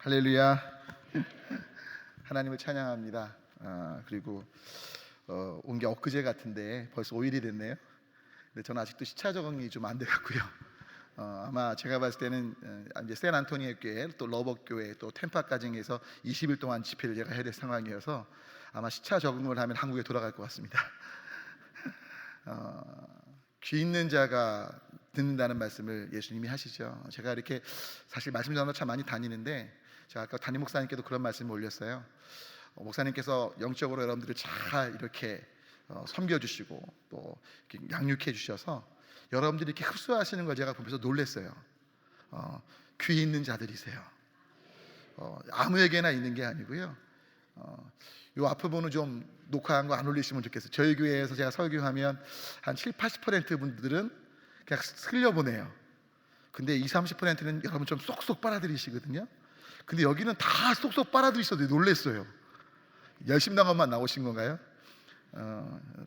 할렐루야. 하나님을 찬양합니다. 그리고 온 게 엊그제 같은데 벌써 5일이 됐네요. 근데 저는 아직도 시차 적응이 좀 안 돼갖고요. 아마 제가 봤을 때는 이제 샌안토니오 교회, 또 러버 교회, 또 템파까지 해서 20일 동안 집회를 제가 해야 될 상황이어서 아마 시차 적응을 하면 한국에 돌아갈 것 같습니다. 귀 있는 자가 듣는다는 말씀을 예수님이 하시죠. 제가 이렇게 사실 말씀 전하러 참 많이 다니는데, 제가 아까 담임 목사님께도 그런 말씀을 올렸어요. 목사님께서 영적으로 여러분들을 잘 이렇게 섬겨주시고 또 이렇게 양육해 주셔서 여러분들이 이렇게 흡수하시는 걸 제가 보면서 놀랐어요. 귀 있는 자들이세요. 아무에게나 있는 게 아니고요. 요 앞부분은 좀 녹화한 거 안 올리시면 좋겠어요. 저희 교회에서 제가 설교하면 한 70-80% 분들은 그냥 흘려보내요. 근데 20-30%는 여러분 좀 쏙쏙 빨아들이시거든요. 근데 여기는 다 쏙쏙 빨아들이셔도 놀랬어요. 열심당 것만 나오신 건가요?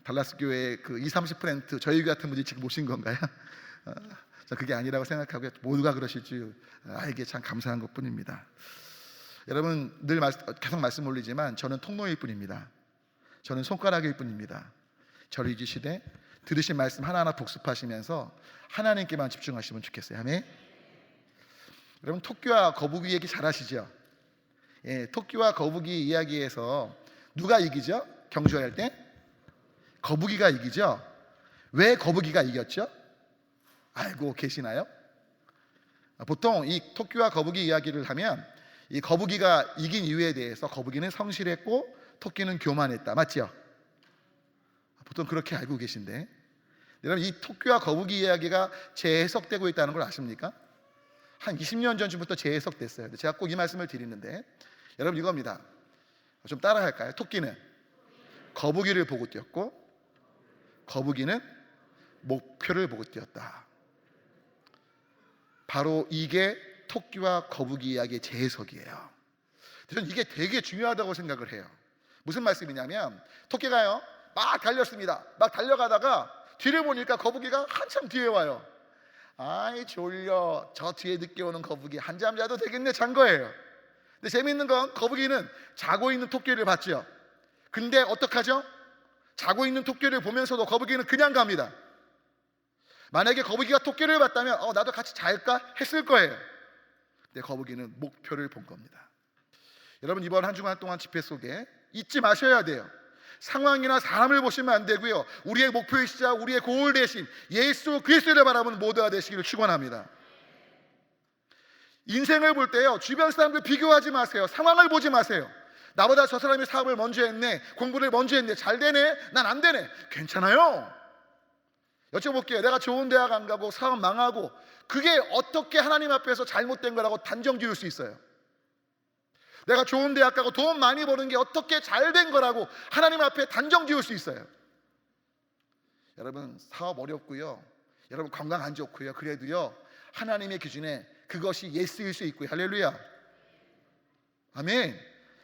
달라스 교회 그 20-30% 저희 같은 분들이 지금 오신 건가요? 그게 아니라고 생각하고요. 모두가 그러실 줄 알게 참 감사한 것 뿐입니다. 여러분 늘 계속 말씀 올리지만 저는 통로일 뿐입니다. 저는 손가락일 뿐입니다. 저를 잊으시되 들으신 말씀 하나하나 복습하시면서 하나님께만 집중하시면 좋겠어요. 아멘. 여러분 토끼와 거북이 얘기 잘 아시죠? 토끼와 거북이 이야기에서 누가 이기죠? 경주할 때? 거북이가 이기죠? 왜 거북이가 이겼죠? 알고 계시나요? 보통 이 토끼와 거북이 이야기를 하면 이 거북이가 이긴 이유에 대해서 거북이는 성실했고 토끼는 교만했다, 맞죠? 보통 그렇게 알고 계신데, 여러분 이 토끼와 거북이 이야기가 재해석되고 있다는 걸 아십니까? 한 20년 전부터 재해석됐어요. 제가 꼭 이 말씀을 드리는데, 여러분 이겁니다. 좀 따라 할까요? 토끼는 거북이를 보고 뛰었고 거북이는 목표를 보고 뛰었다. 바로 이게 토끼와 거북이 이야기의 재해석이에요. 저는 이게 되게 중요하다고 생각을 해요. 무슨 말씀이냐면, 토끼가요 막 달렸습니다. 막 달려가다가 뒤를 보니까 거북이가 한참 뒤에 와요. 아이 졸려, 저 뒤에 늦게 오는 거북이 한잠 자도 되겠네, 잔 거예요. 근데 재미있는 건 거북이는 자고 있는 토끼를 봤죠. 근데 어떡하죠? 자고 있는 토끼를 보면서도 거북이는 그냥 갑니다. 만약에 거북이가 토끼를 봤다면 나도 같이 잘까 했을 거예요. 근데 거북이는 목표를 본 겁니다. 여러분 이번 한 주간 동안 집회 속에 잊지 마셔야 돼요. 상황이나 사람을 보시면 안 되고요. 우리의 목표이시자 우리의 고을 대신 예수 그리스도를 바라보는 모두가 되시기를 축원합니다. 인생을 볼 때요 주변 사람들 비교하지 마세요. 상황을 보지 마세요. 나보다 저 사람이 사업을 먼저 했네, 공부를 먼저 했네, 잘 되네, 난 안 되네. 괜찮아요. 여쭤볼게요. 내가 좋은 대학 안 가고 사업 망하고 그게 어떻게 하나님 앞에서 잘못된 거라고 단정 지을 수 있어요? 내가 좋은 대학 가고 돈 많이 버는 게 어떻게 잘된 거라고 하나님 앞에 단정 지을 수 있어요? 여러분 사업 어렵고요, 여러분 건강 안 좋고요, 그래도요 하나님의 기준에 그것이 예스일 수 있고요. 할렐루야. 아멘.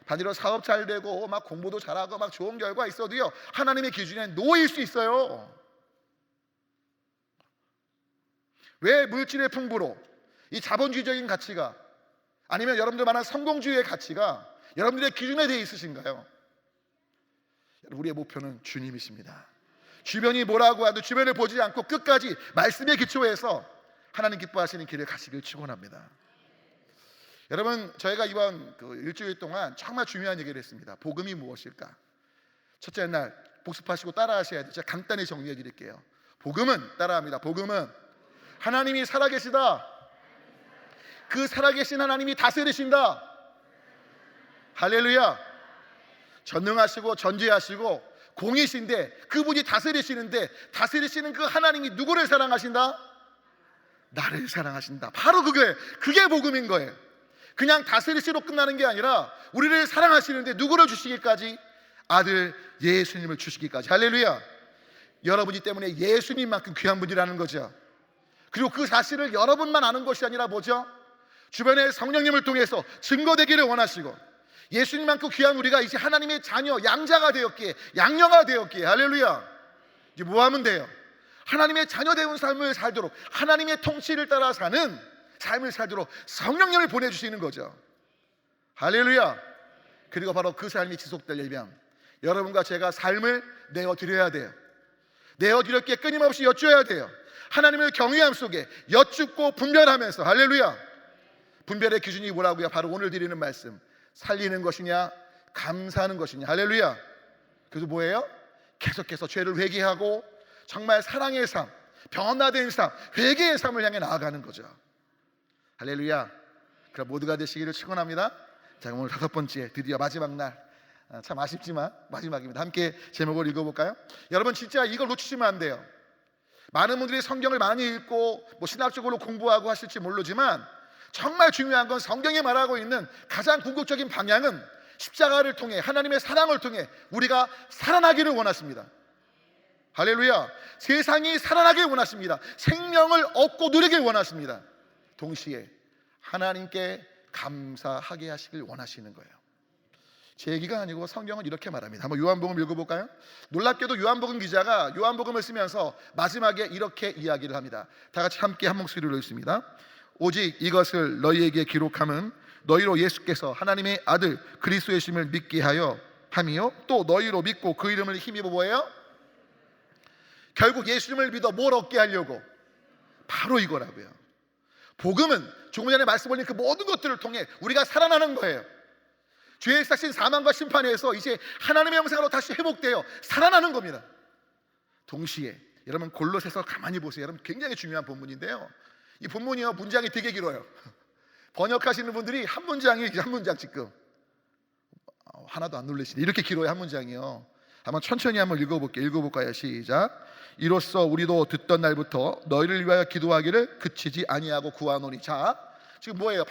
반대로 사업 잘 되고 막 공부도 잘하고 막 좋은 결과 있어도요 하나님의 기준에 노일 수 있어요. 왜 물질의 풍부로 이 자본주의적인 가치가, 아니면 여러분들 말하는 성공주의의 가치가 여러분들의 기준에 대해 있으신가요? 우리의 목표는 주님이십니다. 주변이 뭐라고 하도 주변을 보지 않고 끝까지 말씀에 기초해서 하나님 기뻐하시는 길을 가시길 축원합니다. 여러분 저희가 이번 일주일 동안 정말 중요한 얘기를 했습니다. 복음이 무엇일까? 첫째 날 복습하시고 따라하셔야 돼요. 제가 간단히 정리해 드릴게요. 복음은, 따라합니다. 복음은 하나님이 살아계시다. 그 살아계신 하나님이 다스리신다. 할렐루야. 전능하시고 전지하시고 공이신데 그분이 다스리시는데, 다스리시는 그 하나님이 누구를 사랑하신다? 나를 사랑하신다. 바로 그게 복음인 거예요. 그냥 다스리시로 끝나는 게 아니라 우리를 사랑하시는데 누구를 주시기까지? 아들 예수님을 주시기까지. 할렐루야. 여러분이 때문에 예수님만큼 귀한 분이라는 거죠. 그리고 그 사실을 여러분만 아는 것이 아니라 뭐죠? 주변의 성령님을 통해서 증거되기를 원하시고, 예수님만큼 귀한 우리가 이제 하나님의 자녀, 양자가 되었기에, 양녀가 되었기에, 할렐루야. 이제 뭐 하면 돼요? 하나님의 자녀되는 삶을 살도록, 하나님의 통치를 따라 사는 삶을 살도록 성령님을 보내주시는 거죠. 할렐루야. 그리고 바로 그 삶이 지속되려면 여러분과 제가 삶을 내어드려야 돼요. 내어드렸기에 끊임없이 여쭈어야 돼요. 하나님의 경외함 속에 여쭙고 분별하면서, 할렐루야. 분별의 기준이 뭐라고요? 바로 오늘 드리는 말씀, 살리는 것이냐 감사하는 것이냐. 할렐루야. 그래서 뭐예요? 계속해서 죄를 회개하고 정말 사랑의 삶, 변화된 삶, 회개의 삶을 향해 나아가는 거죠. 할렐루야. 그럼 모두가 되시기를 축원합니다. 자, 오늘 5번째, 드디어 마지막 날, 참 아쉽지만 마지막입니다. 함께 제목을 읽어볼까요? 여러분 진짜 이걸 놓치시면 안 돼요. 많은 분들이 성경을 많이 읽고 신학적으로 공부하고 하실지 모르지만 정말 중요한 건 성경이 말하고 있는 가장 궁극적인 방향은 십자가를 통해, 하나님의 사랑을 통해 우리가 살아나기를 원하십니다. 할렐루야. 세상이 살아나길 원하십니다. 생명을 얻고 누리길 원하십니다. 동시에 하나님께 감사하게 하시길 원하시는 거예요. 제 얘기가 아니고 성경은 이렇게 말합니다. 한번 요한복음 읽어볼까요? 놀랍게도 요한복음 기자가 요한복음을 쓰면서 마지막에 이렇게 이야기를 합니다. 다 같이 함께 한 목소리로 읽습니다. 오직 이것을 너희에게 기록함은 너희로 예수께서 하나님의 아들 그리스도의 심을 믿게 하여 함이요 또 너희로 믿고 그 이름을 힘입어 뭐예요? 결국 예수님을 믿어 뭘 얻게 하려고? 바로 이거라고요. 복음은 조금 전에 말씀 올린 그 모든 것들을 통해 우리가 살아나는 거예요. 죄의 싹신 사망과 심판에서 이제 하나님의 형상으로 다시 회복되어 살아나는 겁니다. 동시에 여러분 골로새서 가만히 보세요. 여러분 굉장히 중요한 본문인데요, 이 본문이요 문장이 되게 길어요. 번역하시는 분들이 한 문장이 한 문장 지금 하나도 안 놀라시네. 이렇게 길어요, 한 문장이요. 한번 천천히 한번 읽어볼까요? 시작. 이로써 우리도 듣던 날부터 너희를 위하여 기도하기를 그치지 아니하고 구하노니. 자, 지금 뭐예요?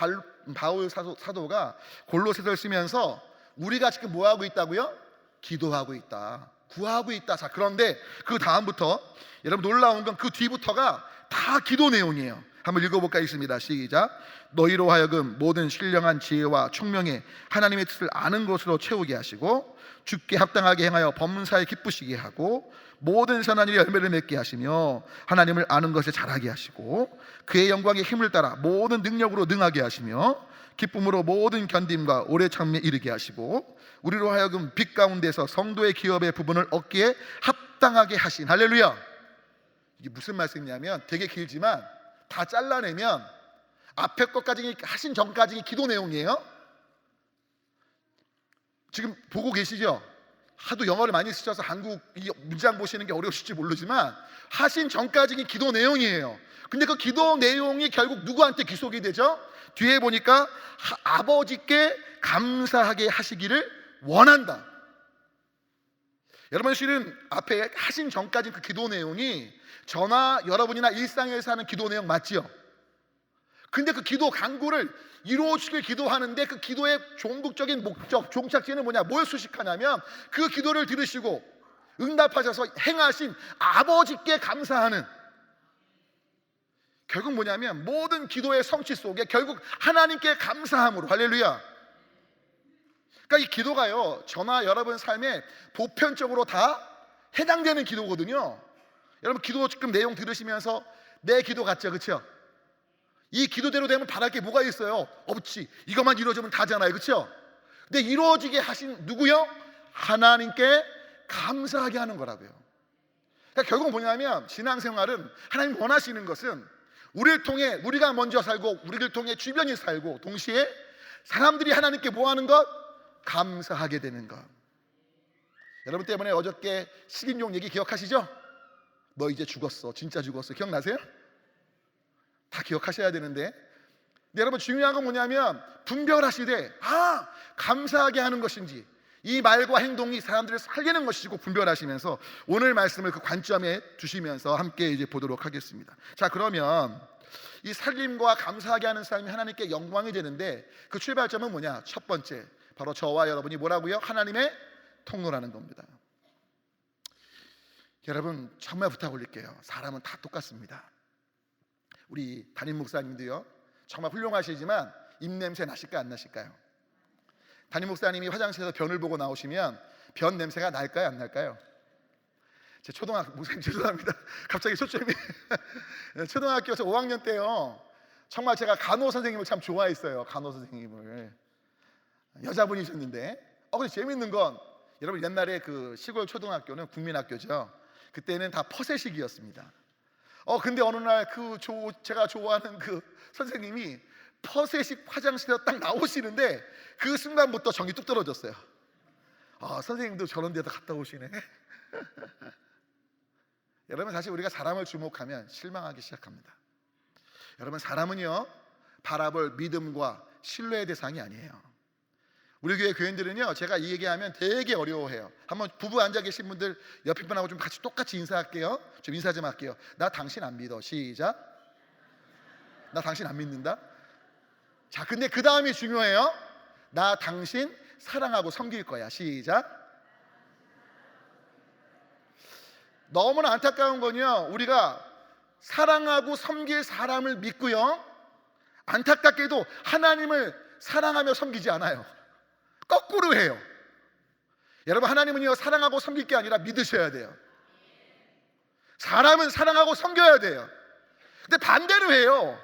바울 사도가 골로새서를 쓰면서 우리가 지금 뭐 하고 있다고요? 기도하고 있다, 구하고 있다. 자, 그런데 그 다음부터 여러분 놀라운 건 그 뒤부터가 다 기도 내용이에요. 한번 읽어볼까 있습니다. 시작. 너희로 하여금 모든 신령한 지혜와 총명에 하나님의 뜻을 아는 것으로 채우게 하시고 주께 합당하게 행하여 법문사에 기쁘시게 하고 모든 선한 일에 열매를 맺게 하시며 하나님을 아는 것에 잘하게 하시고 그의 영광의 힘을 따라 모든 능력으로 능하게 하시며 기쁨으로 모든 견딤과 오래 참음에 이르게 하시고 우리로 하여금 빛 가운데서 성도의 기업의 부분을 얻기에 합당하게 하신. 할렐루야. 이게 무슨 말씀이냐면 되게 길지만 다 잘라내면 앞에 것까지 하신 전까지 기도 내용이에요. 지금 보고 계시죠? 하도 영어를 많이 쓰셔서 한국 이 문장 보시는 게 어려우실지 모르지만 하신 전까지 기도 내용이에요. 근데 그 기도 내용이 결국 누구한테 기속이 되죠? 뒤에 보니까 아버지께 감사하게 하시기를 원한다. 여러분 실은 앞에 하신 전까지 그 기도 내용이 저나 여러분이나 일상에서 하는 기도 내용 맞지요? 근데 그 기도 간구를 이루어지길 기도하는데 그 기도의 종국적인 목적, 종착지는 뭐냐? 뭘 수식하냐면 그 기도를 들으시고 응답하셔서 행하신 아버지께 감사하는, 결국 뭐냐면 모든 기도의 성취 속에 결국 하나님께 감사함으로. 할렐루야. 그러니까 이 기도가요 저나 여러분 삶에 보편적으로 다 해당되는 기도거든요. 여러분 기도 지금 내용 들으시면서 내 기도 같죠? 그렇죠? 이 기도대로 되면 바랄 게 뭐가 있어요? 없지. 이것만 이루어지면 다잖아요. 그렇죠? 근데 이루어지게 하신 누구요? 하나님께 감사하게 하는 거라고요. 그러니까 결국 뭐냐면 신앙생활은 하나님 원하시는 것은 우리를 통해 우리가 먼저 살고 우리를 통해 주변이 살고 동시에 사람들이 하나님께 뭐 하는 것? 감사하게 되는 것. 여러분 때문에 어저께 식인종 얘기 기억하시죠? 너 이제 죽었어. 진짜 죽었어. 기억나세요? 다 기억하셔야 되는데, 근데 여러분 중요한 건 뭐냐면 분별하시되 감사하게 하는 것인지 이 말과 행동이 사람들을 살리는 것이고 분별하시면서 오늘 말씀을 그 관점에 두시면서 함께 이제 보도록 하겠습니다. 자, 그러면 이 살림과 감사하게 하는 삶이 하나님께 영광이 되는데 그 출발점은 뭐냐? 첫 번째, 바로 저와 여러분이 뭐라고요? 하나님의 통로라는 겁니다. 여러분 정말 부탁 올릴게요. 사람은 다 똑같습니다. 우리 담임 목사님도요 정말 훌륭하시지만 입냄새 나실까 안 나실까요? 담임 목사님이 화장실에서 변을 보고 나오시면 변 냄새가 날까요 안 날까요? 제 초등학교 목사님 죄송합니다. 갑자기 초점이 초등학교에서 5학년 때요 정말 제가 간호 선생님을 참 좋아했어요. 간호 선생님을 여자분이셨는데 근데 재밌는 건 여러분 옛날에 그 시골 초등학교는 국민학교죠. 그때는 다 퍼세식이었습니다. 근데 어느 날 제가 좋아하는 그 선생님이 퍼세식 화장실에서 딱 나오시는데 그 순간부터 정이 뚝 떨어졌어요. 선생님도 저런 데서 갔다 오시네. 여러분 사실 우리가 사람을 주목하면 실망하기 시작합니다. 여러분 사람은요 바라볼 믿음과 신뢰의 대상이 아니에요. 우리 교회 교인들은요 제가 이 얘기하면 되게 어려워해요. 한번 부부 앉아 계신 분들 옆에 분하고 좀 같이 똑같이 인사할게요. 좀 인사 좀 할게요. 나 당신 안 믿어. 시작. 나 당신 안 믿는다. 자 근데 그 다음이 중요해요. 나 당신 사랑하고 섬길 거야. 시작. 너무나 안타까운 건요 우리가 사랑하고 섬길 사람을 믿고요 안타깝게도 하나님을 사랑하며 섬기지 않아요. 거꾸로 해요. 여러분 하나님은요 사랑하고 섬길 게 아니라 믿으셔야 돼요. 사람은 사랑하고 섬겨야 돼요. 근데 반대로 해요.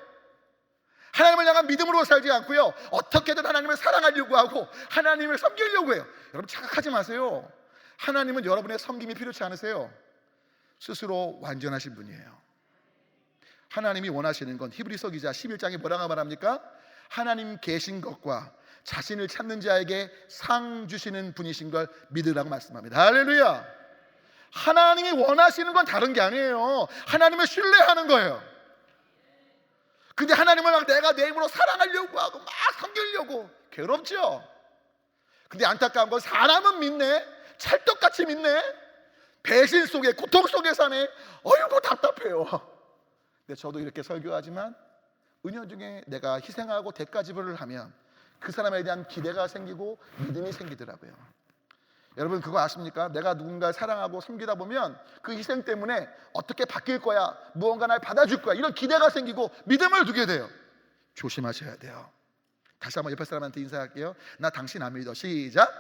하나님을 향한 믿음으로 살지 않고요 어떻게든 하나님을 사랑하려고 하고 하나님을 섬기려고 해요. 여러분 착각하지 마세요. 하나님은 여러분의 섬김이 필요치 않으세요. 스스로 완전하신 분이에요. 하나님이 원하시는 건 히브리서 기자 11장에 뭐라고 말합니까? 하나님 계신 것과 자신을 찾는 자에게 상 주시는 분이신 걸 믿으라고 말씀합니다. 할렐루야. 하나님이 원하시는 건 다른 게 아니에요. 하나님을 신뢰하는 거예요. 근데 하나님을 막 내가 내 힘으로 사랑하려고 하고 막 섬기려고 괴롭죠. 근데 안타까운 건 사람은 믿네. 찰떡같이 믿네. 배신 속에 고통 속에 사네. 어이구 답답해요. 근데 저도 이렇게 설교하지만 은연중에 내가 희생하고 대가 지불을 하면 그 사람에 대한 기대가 생기고 믿음이 생기더라고요. 여러분 그거 아십니까? 내가 누군가를 사랑하고 섬기다 보면 그 희생 때문에 어떻게 바뀔 거야, 무언가 날 받아줄 거야, 이런 기대가 생기고 믿음을 두게 돼요. 조심하셔야 돼요. 다시 한번 옆에 사람한테 인사할게요. 나 당신 안 믿어. 시작.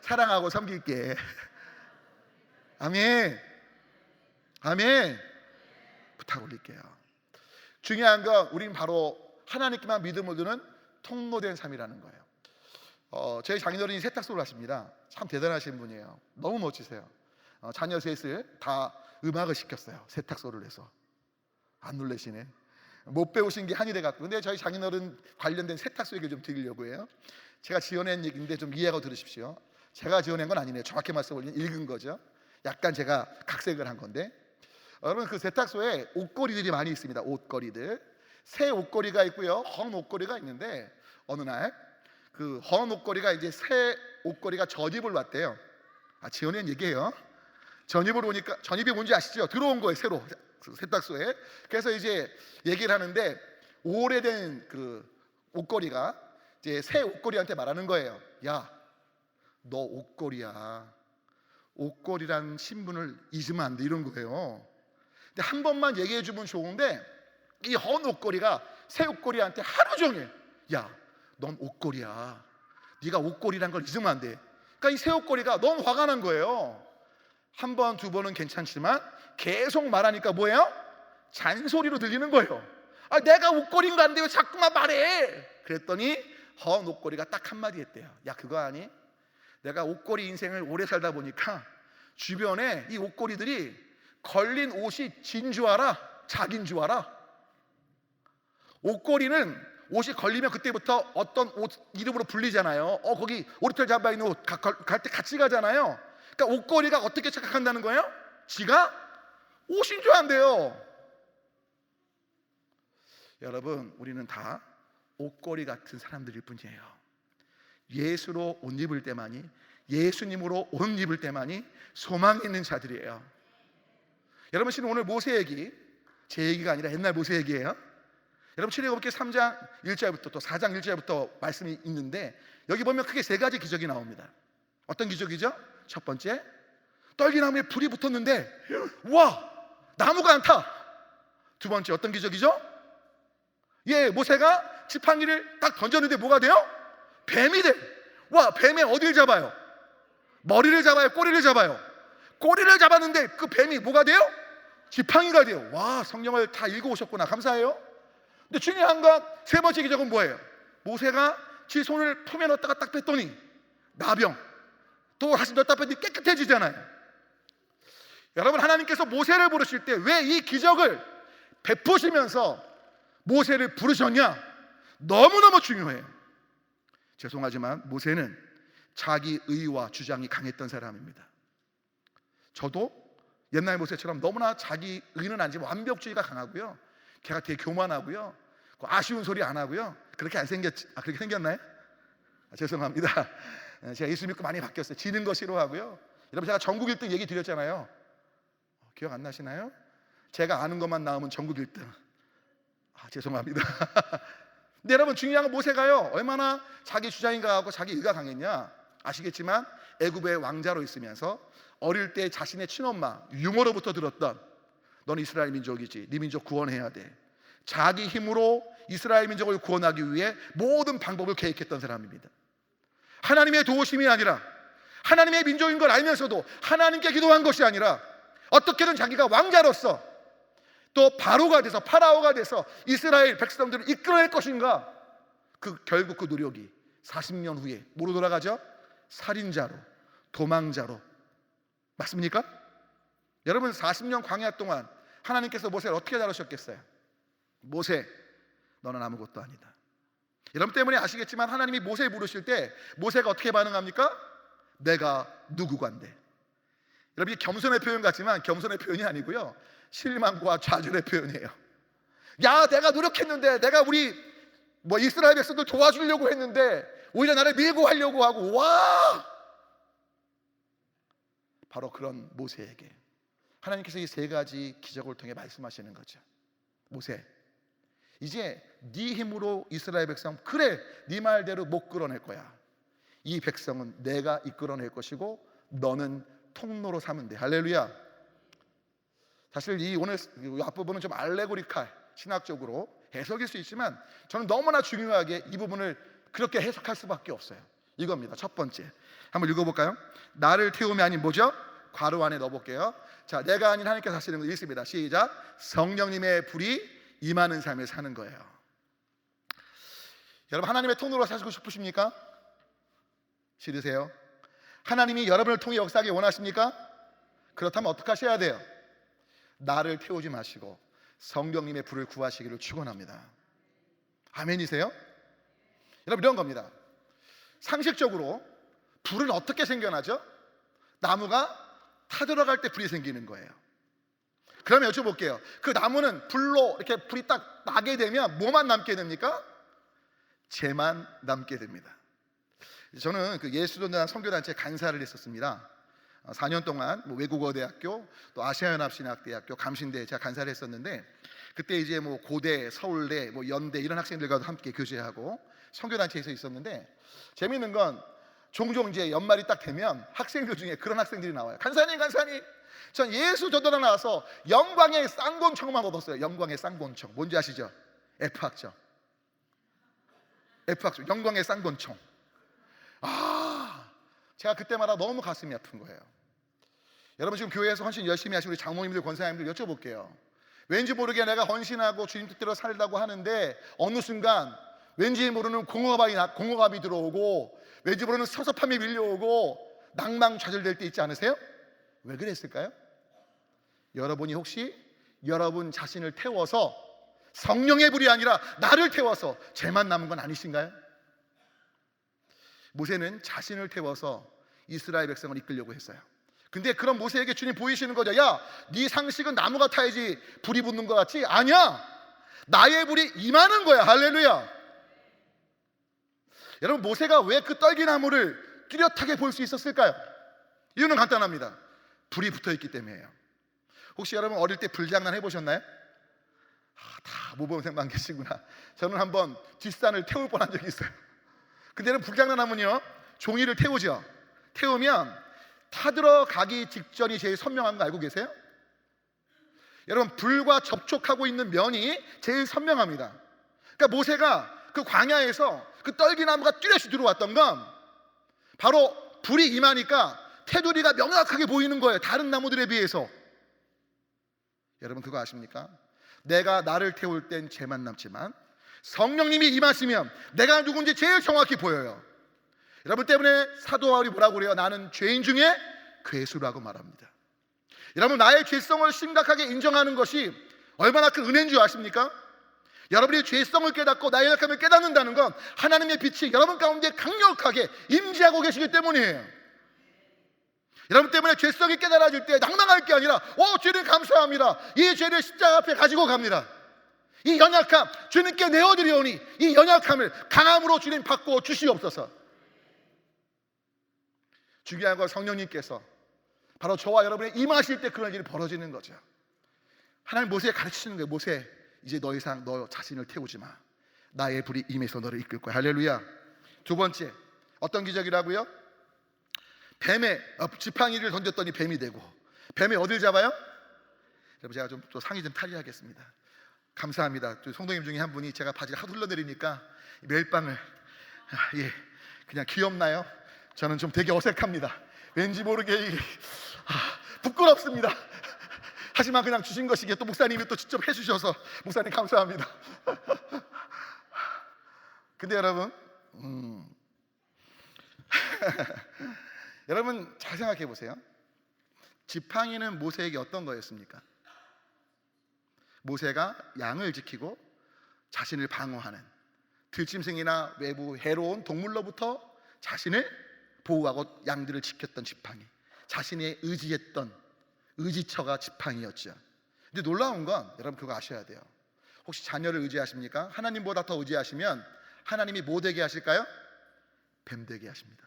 사랑하고 섬길게. 아멘. 아멘. 부탁 올릴게요. 중요한 건 우리는 바로 하나님께만 믿음을 두는 통로된 삶이라는 거예요. 저희 장인어른이 세탁소를 하십니다. 참 대단하신 분이에요. 너무 멋지세요. 자녀 셋을 다 음악을 시켰어요. 세탁소를 해서. 안 놀라시네. 못 배우신 게 한이 돼갖고. 근데 저희 장인어른 관련된 세탁소 얘기를 좀 드리려고 해요. 제가 지어낸 얘기인데 좀 이해하고 들으십시오. 제가 지어낸 건 아니네요. 정확히 말씀을 읽은 거죠. 약간 제가 각색을 한 건데, 여러분 그 세탁소에 옷걸이들이 많이 있습니다. 옷걸이들. 새 옷걸이가 있고요, 헌 옷걸이가 있는데 어느 날 그 헌 옷걸이가 이제 새 옷걸이가 전입을 왔대요. 지어낸 얘기예요. 전입을 오니까, 전입이 뭔지 아시죠? 들어온 거예요, 새로 세탁소에. 그래서 이제 얘기를 하는데 오래된 그 옷걸이가 이제 새 옷걸이한테 말하는 거예요. 야, 너 옷걸이야. 옷걸이란 신분을 잊으면 안 돼, 이런 거예요. 근데 한 번만 얘기해 주면 좋은데 이 헌 옷걸이가 새 옷걸이한테 하루 종일 야, 넌 옷걸이야. 네가 옷걸이란 걸 잊으면 안 돼. 그러니까 이 새 옷걸이가 너무 화가 난 거예요. 한 번, 두 번은 괜찮지만 계속 말하니까 뭐예요? 잔소리로 들리는 거예요. 내가 옷걸이인 거 안 돼요. 자꾸만 말해. 그랬더니 헌 옷걸이가 딱 한마디 했대요. 야, 그거 아니? 내가 옷걸이 인생을 오래 살다 보니까 주변에 이 옷걸이들이 걸린 옷이 진 줄 알아? 자기인 줄 알아? 옷걸이는 옷이 걸리면 그때부터 어떤 옷 이름으로 불리잖아요. 거기 오리털 잡아 있는 옷 갈 때 같이 가잖아요. 그러니까 옷걸이가 어떻게 착각한다는 거예요? 지가 옷인 줄 안돼요. 여러분, 우리는 다 옷걸이 같은 사람들일 뿐이에요. 예수로 옷 입을 때만이, 예수님으로 옷 입을 때만이 소망이 있는 자들이에요. 여러분, 지금 오늘 모세 얘기, 제 얘기가 아니라 옛날 모세 얘기예요. 여러분, 출애굽기 3장 1절부터 또 4장 1절부터 말씀이 있는데 여기 보면 크게 세 가지 기적이 나옵니다. 어떤 기적이죠? 첫 번째, 떨기나무에 불이 붙었는데 와, 나무가 안 타. 두 번째, 어떤 기적이죠? 모세가 지팡이를 딱 던졌는데 뭐가 돼요? 뱀이 돼. 와, 뱀에 어디를 잡아요? 머리를 잡아요? 꼬리를 잡아요? 꼬리를 잡았는데 그 뱀이 뭐가 돼요? 지팡이가 돼요. 와, 성경을 다 읽어오셨구나. 감사해요. 근데 중요한 건 세 번째 기적은 뭐예요? 모세가 지 손을 품에 넣었다가 딱 뺐더니 나병, 또 다시 넣었다 뺐더니 깨끗해지잖아요. 여러분, 하나님께서 모세를 부르실 때 왜 이 기적을 베푸시면서 모세를 부르셨냐? 너무너무 중요해요. 죄송하지만 모세는 자기 의와 주장이 강했던 사람입니다. 저도 옛날 모세처럼 너무나 자기 의는 아니지만 완벽주의가 강하고요, 걔가 되게 교만하고요, 아쉬운 소리 안 하고요. 그렇게 안 생겼지? 그렇게 생겼나요? 죄송합니다. 제가 예수 믿고 많이 바뀌었어요. 지는 거 싫어하고요. 여러분, 제가 전국 1등 얘기 드렸잖아요. 기억 안 나시나요? 제가 아는 것만 나오면 전국 1등. 죄송합니다. 근데 여러분, 중요한 건 모세가요, 얼마나 자기 주장인가 하고 자기 의가 강했냐 아시겠지만, 애굽의 왕자로 있으면서 어릴 때 자신의 친엄마 유모로부터 들었던, 넌 이스라엘 민족이지, 네 민족 구원해야 돼, 자기 힘으로 이스라엘 민족을 구원하기 위해 모든 방법을 계획했던 사람입니다. 하나님의 도우심이 아니라, 하나님의 민족인 걸 알면서도 하나님께 기도한 것이 아니라 어떻게든 자기가 왕자로서 또 바로가 돼서, 파라오가 돼서 이스라엘 백성들을 이끌어낼 것인가. 결국 그 노력이 40년 후에 뭐로 돌아가죠? 살인자로, 도망자로. 맞습니까? 여러분, 40년 광야 동안 하나님께서 모세를 어떻게 다루셨겠어요? 모세, 너는 아무것도 아니다. 여러분 때문에 아시겠지만 하나님이 모세 부르실 때 모세가 어떻게 반응합니까? 내가 누구간데. 여러분, 이 겸손의 표현 같지만 겸손의 표현이 아니고요, 실망과 좌절의 표현이에요. 야, 내가 노력했는데, 내가 우리 이스라엘 백성들 도와주려고 했는데 오히려 나를 밀고 하려고 하고. 와! 바로 그런 모세에게 하나님께서 이 세 가지 기적을 통해 말씀하시는 거죠. 모세, 이제 네 힘으로 이스라엘 백성, 그래, 네 말대로 못 끌어낼 거야. 이 백성은 내가 이끌어낼 것이고 너는 통로로 삼으면 돼. 할렐루야. 사실 이 오늘 앞부분은 좀 알레고리칼, 신학적으로 해석일 수 있지만 저는 너무나 중요하게 이 부분을 그렇게 해석할 수밖에 없어요. 이겁니다. 첫 번째, 한번 읽어볼까요? 나를 태우면, 아닌 뭐죠? 괄호 안에 넣어볼게요. 자, 내가 아닌 하나님께서 하시는 거 읽습니다. 시작. 성령님의 불이 임하는 삶을 사는 거예요. 여러분, 하나님의 통로로 사시고 싶으십니까? 싫으세요? 하나님이 여러분을 통해 역사하기 원하십니까? 그렇다면 어떻게 하셔야 돼요? 나를 태우지 마시고 성령님의 불을 구하시기를 축원합니다. 아멘이세요? 여러분, 이런 겁니다. 상식적으로 불은 어떻게 생겨나죠? 나무가 타들어갈 때 불이 생기는 거예요. 그러면 여쭤볼게요. 그 나무는 불로 이렇게 불이 딱 나게 되면 뭐만 남게 됩니까? 재만 남게 됩니다. 저는 그 예수전도단 선교단체 간사를 했었습니다. 4년 동안 외국어 대학교, 또 아시아연합신학대학교, 감신대에 제가 간사를 했었는데, 그때 이제 고대, 서울대, 연대 이런 학생들과도 함께 교제하고 선교단체에서 있었는데, 재미있는 건 종종 이제 연말이 딱 되면 학생들 중에 그런 학생들이 나와요. 간사님, 전 예수 전도단 나와서 영광의 쌍권총만 얻었어요. 영광의 쌍권총, 뭔지 아시죠? F학점, 영광의 쌍권총. 제가 그때마다 너무 가슴이 아픈 거예요. 여러분, 지금 교회에서 헌신 열심히 하시는 우리 장모님들, 권사님들 여쭤볼게요. 왠지 모르게 내가 헌신하고 주님 뜻대로 살다고 하는데 어느 순간 왠지 모르는 공허감이 들어오고, 왠지 모르는 섭섭함이 밀려오고 낭망 좌절될 때 있지 않으세요? 왜 그랬을까요? 여러분이 혹시 여러분 자신을 태워서, 성령의 불이 아니라 나를 태워서 죄만 남은 건 아니신가요? 모세는 자신을 태워서 이스라엘 백성을 이끌려고 했어요. 근데 그런 모세에게 주님 보이시는 거죠. 야, 네 상식은 나무가 타야지 불이 붙는 것 같지? 아니야, 나의 불이 임하는 거야. 할렐루야. 여러분, 모세가 왜 그 떨기나무를 뚜렷하게 볼 수 있었을까요? 이유는 간단합니다. 불이 붙어있기 때문이에요. 혹시 여러분 어릴 때 불장난 해보셨나요? 다 모범생만 계시구나. 저는 한번 뒷산을 태울 뻔한 적이 있어요. 근데 여러분, 불장난 하면요, 종이를 태우죠. 태우면 타들어가기 직전이 제일 선명한 거 알고 계세요? 여러분, 불과 접촉하고 있는 면이 제일 선명합니다. 그러니까 모세가 그 광야에서 그 떨기나무가 뚜렷이 들어왔던 건 바로 불이 임하니까 테두리가 명확하게 보이는 거예요, 다른 나무들에 비해서. 여러분, 그거 아십니까? 내가 나를 태울 땐 죄만 남지만 성령님이 임하시면 내가 누군지 제일 정확히 보여요. 여러분 때문에 사도 바울이 뭐라고 그래요? 나는 죄인 중에 괴수라고 말합니다. 여러분, 나의 죄성을 심각하게 인정하는 것이 얼마나 큰 은혜인 줄 아십니까? 여러분이 죄성을 깨닫고 나의 연약함을 깨닫는다는 건 하나님의 빛이 여러분 가운데 강력하게 임재하고 계시기 때문이에요. 여러분 때문에 죄성이 깨달아질 때 낭망할 게 아니라 주님 감사합니다, 이 죄를 십자가 앞에 가지고 갑니다. 이 연약함 주님께 내어드리오니 이 연약함을 강함으로 주님 바꿔 주시옵소서. 중요한 건 성령님께서 바로 저와 여러분의 임하실 때 그런 일이 벌어지는 거죠. 하나님 모세에 가르치시는 거예요. 모세, 이제 더 이상 너 자신을 태우지 마. 나의 불이 임해서 너를 이끌 거야. 할렐루야. 두 번째, 어떤 기적이라고요? 뱀의 지팡이를 던졌더니 뱀이 되고. 뱀이 어딜 잡아요? 여러분, 제가 좀 또 상의 좀 탈의하겠습니다. 감사합니다. 또 성도님 중에 한 분이 제가 바지를 하도 흘러내리니까 멜빵을 그냥 귀엽나요? 저는 좀 되게 어색합니다. 왠지 모르게 부끄럽습니다. 하지만 그냥 주신 것이기에 또 목사님이 또 직접 해주셔서 목사님 감사합니다. 근데 여러분 여러분 잘 생각해 보세요. 지팡이는 모세에게 어떤 거였습니까? 모세가 양을 지키고 자신을 방어하는, 들짐승이나 외부 해로운 동물로부터 자신을 보호하고 양들을 지켰던 지팡이, 자신의 의지했던 의지처가 지팡이였죠. 근데 놀라운 건 여러분 그거 아셔야 돼요. 혹시 자녀를 의지하십니까? 하나님보다 더 의지하시면 하나님이 뭐 되게 하실까요? 뱀 되게 하십니다.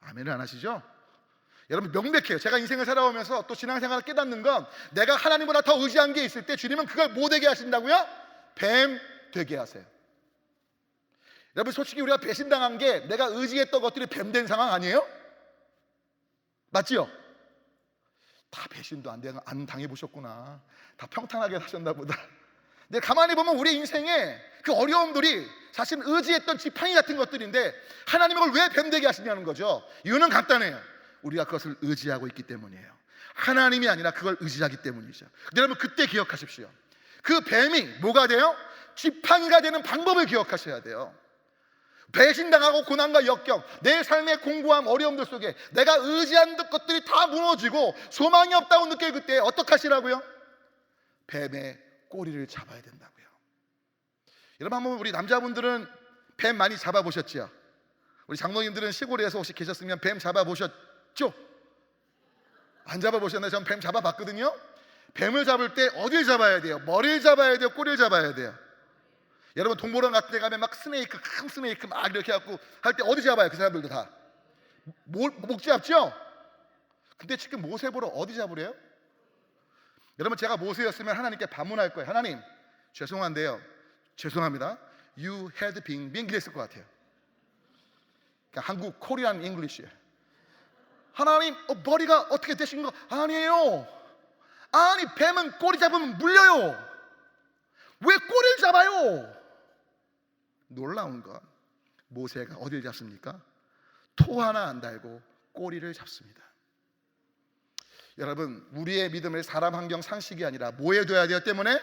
아멘을 안 하시죠? 여러분 명백해요. 제가 인생을 살아오면서 또 신앙생활을 깨닫는 건 내가 하나님보다 더 의지한 게 있을 때 주님은 그걸 뭐 되게 하신다고요? 뱀 되게 하세요. 여러분 솔직히 우리가 배신당한 게 내가 의지했던 것들이 뱀 된 상황 아니에요? 맞지요? 다 배신도 안 당해보셨구나. 다 평탄하게 사셨나 보다. 근데 가만히 보면 우리 인생에 그 어려움들이 사실 의지했던 지팡이 같은 것들인데 하나님은 그걸 왜 뱀되게 하시냐는 거죠. 이유는 간단해요. 우리가 그것을 의지하고 있기 때문이에요. 하나님이 아니라 그걸 의지하기 때문이죠. 근데 여러분 그때 기억하십시오. 그 뱀이 뭐가 돼요? 지팡이가 되는 방법을 기억하셔야 돼요. 배신당하고 고난과 역경, 내 삶의 공고함, 어려움들 속에 내가 의지한 것들이 다 무너지고 소망이 없다고 느낄 그때 어떻게 하시라고요? 뱀의 꼬리를 잡아야 된다고요. 여러분 한번 우리 남자분들은 뱀 많이 잡아보셨죠? 우리 장로님들은 시골에서 혹시 계셨으면 뱀 잡아보셨죠? 안 잡아보셨나요? 전 뱀 잡아봤거든요. 뱀을 잡을 때 어딜 잡아야 돼요? 머리를 잡아야 돼요? 꼬리를 잡아야 돼요? 여러분 동물원 같은 데 가면 막 스네이크, 큰 스네이크 막 이렇게 해갖고 할 때 어디 잡아요? 그 사람들도 다 목 잡죠? 근데 지금 모세 보러 어디 잡으래요? 여러분 제가 모세였으면 하나님께 반문할 거예요. 하나님 죄송한데요, 죄송합니다, You had been 이랬을 것 같아요. 그러니까 한국 코리안 잉글리시. 하나님 머리가 어떻게 되신 거 아니에요. 아니 뱀은 꼬리 잡으면 물려요. 왜 꼬리를 잡아요? 놀라운 건 모세가 어딜 잡습니까? 토 하나 안 달고 꼬리를 잡습니다. 여러분 우리의 믿음을 사람, 환경, 상식이 아니라 뭐에 둬야 돼요? 때문에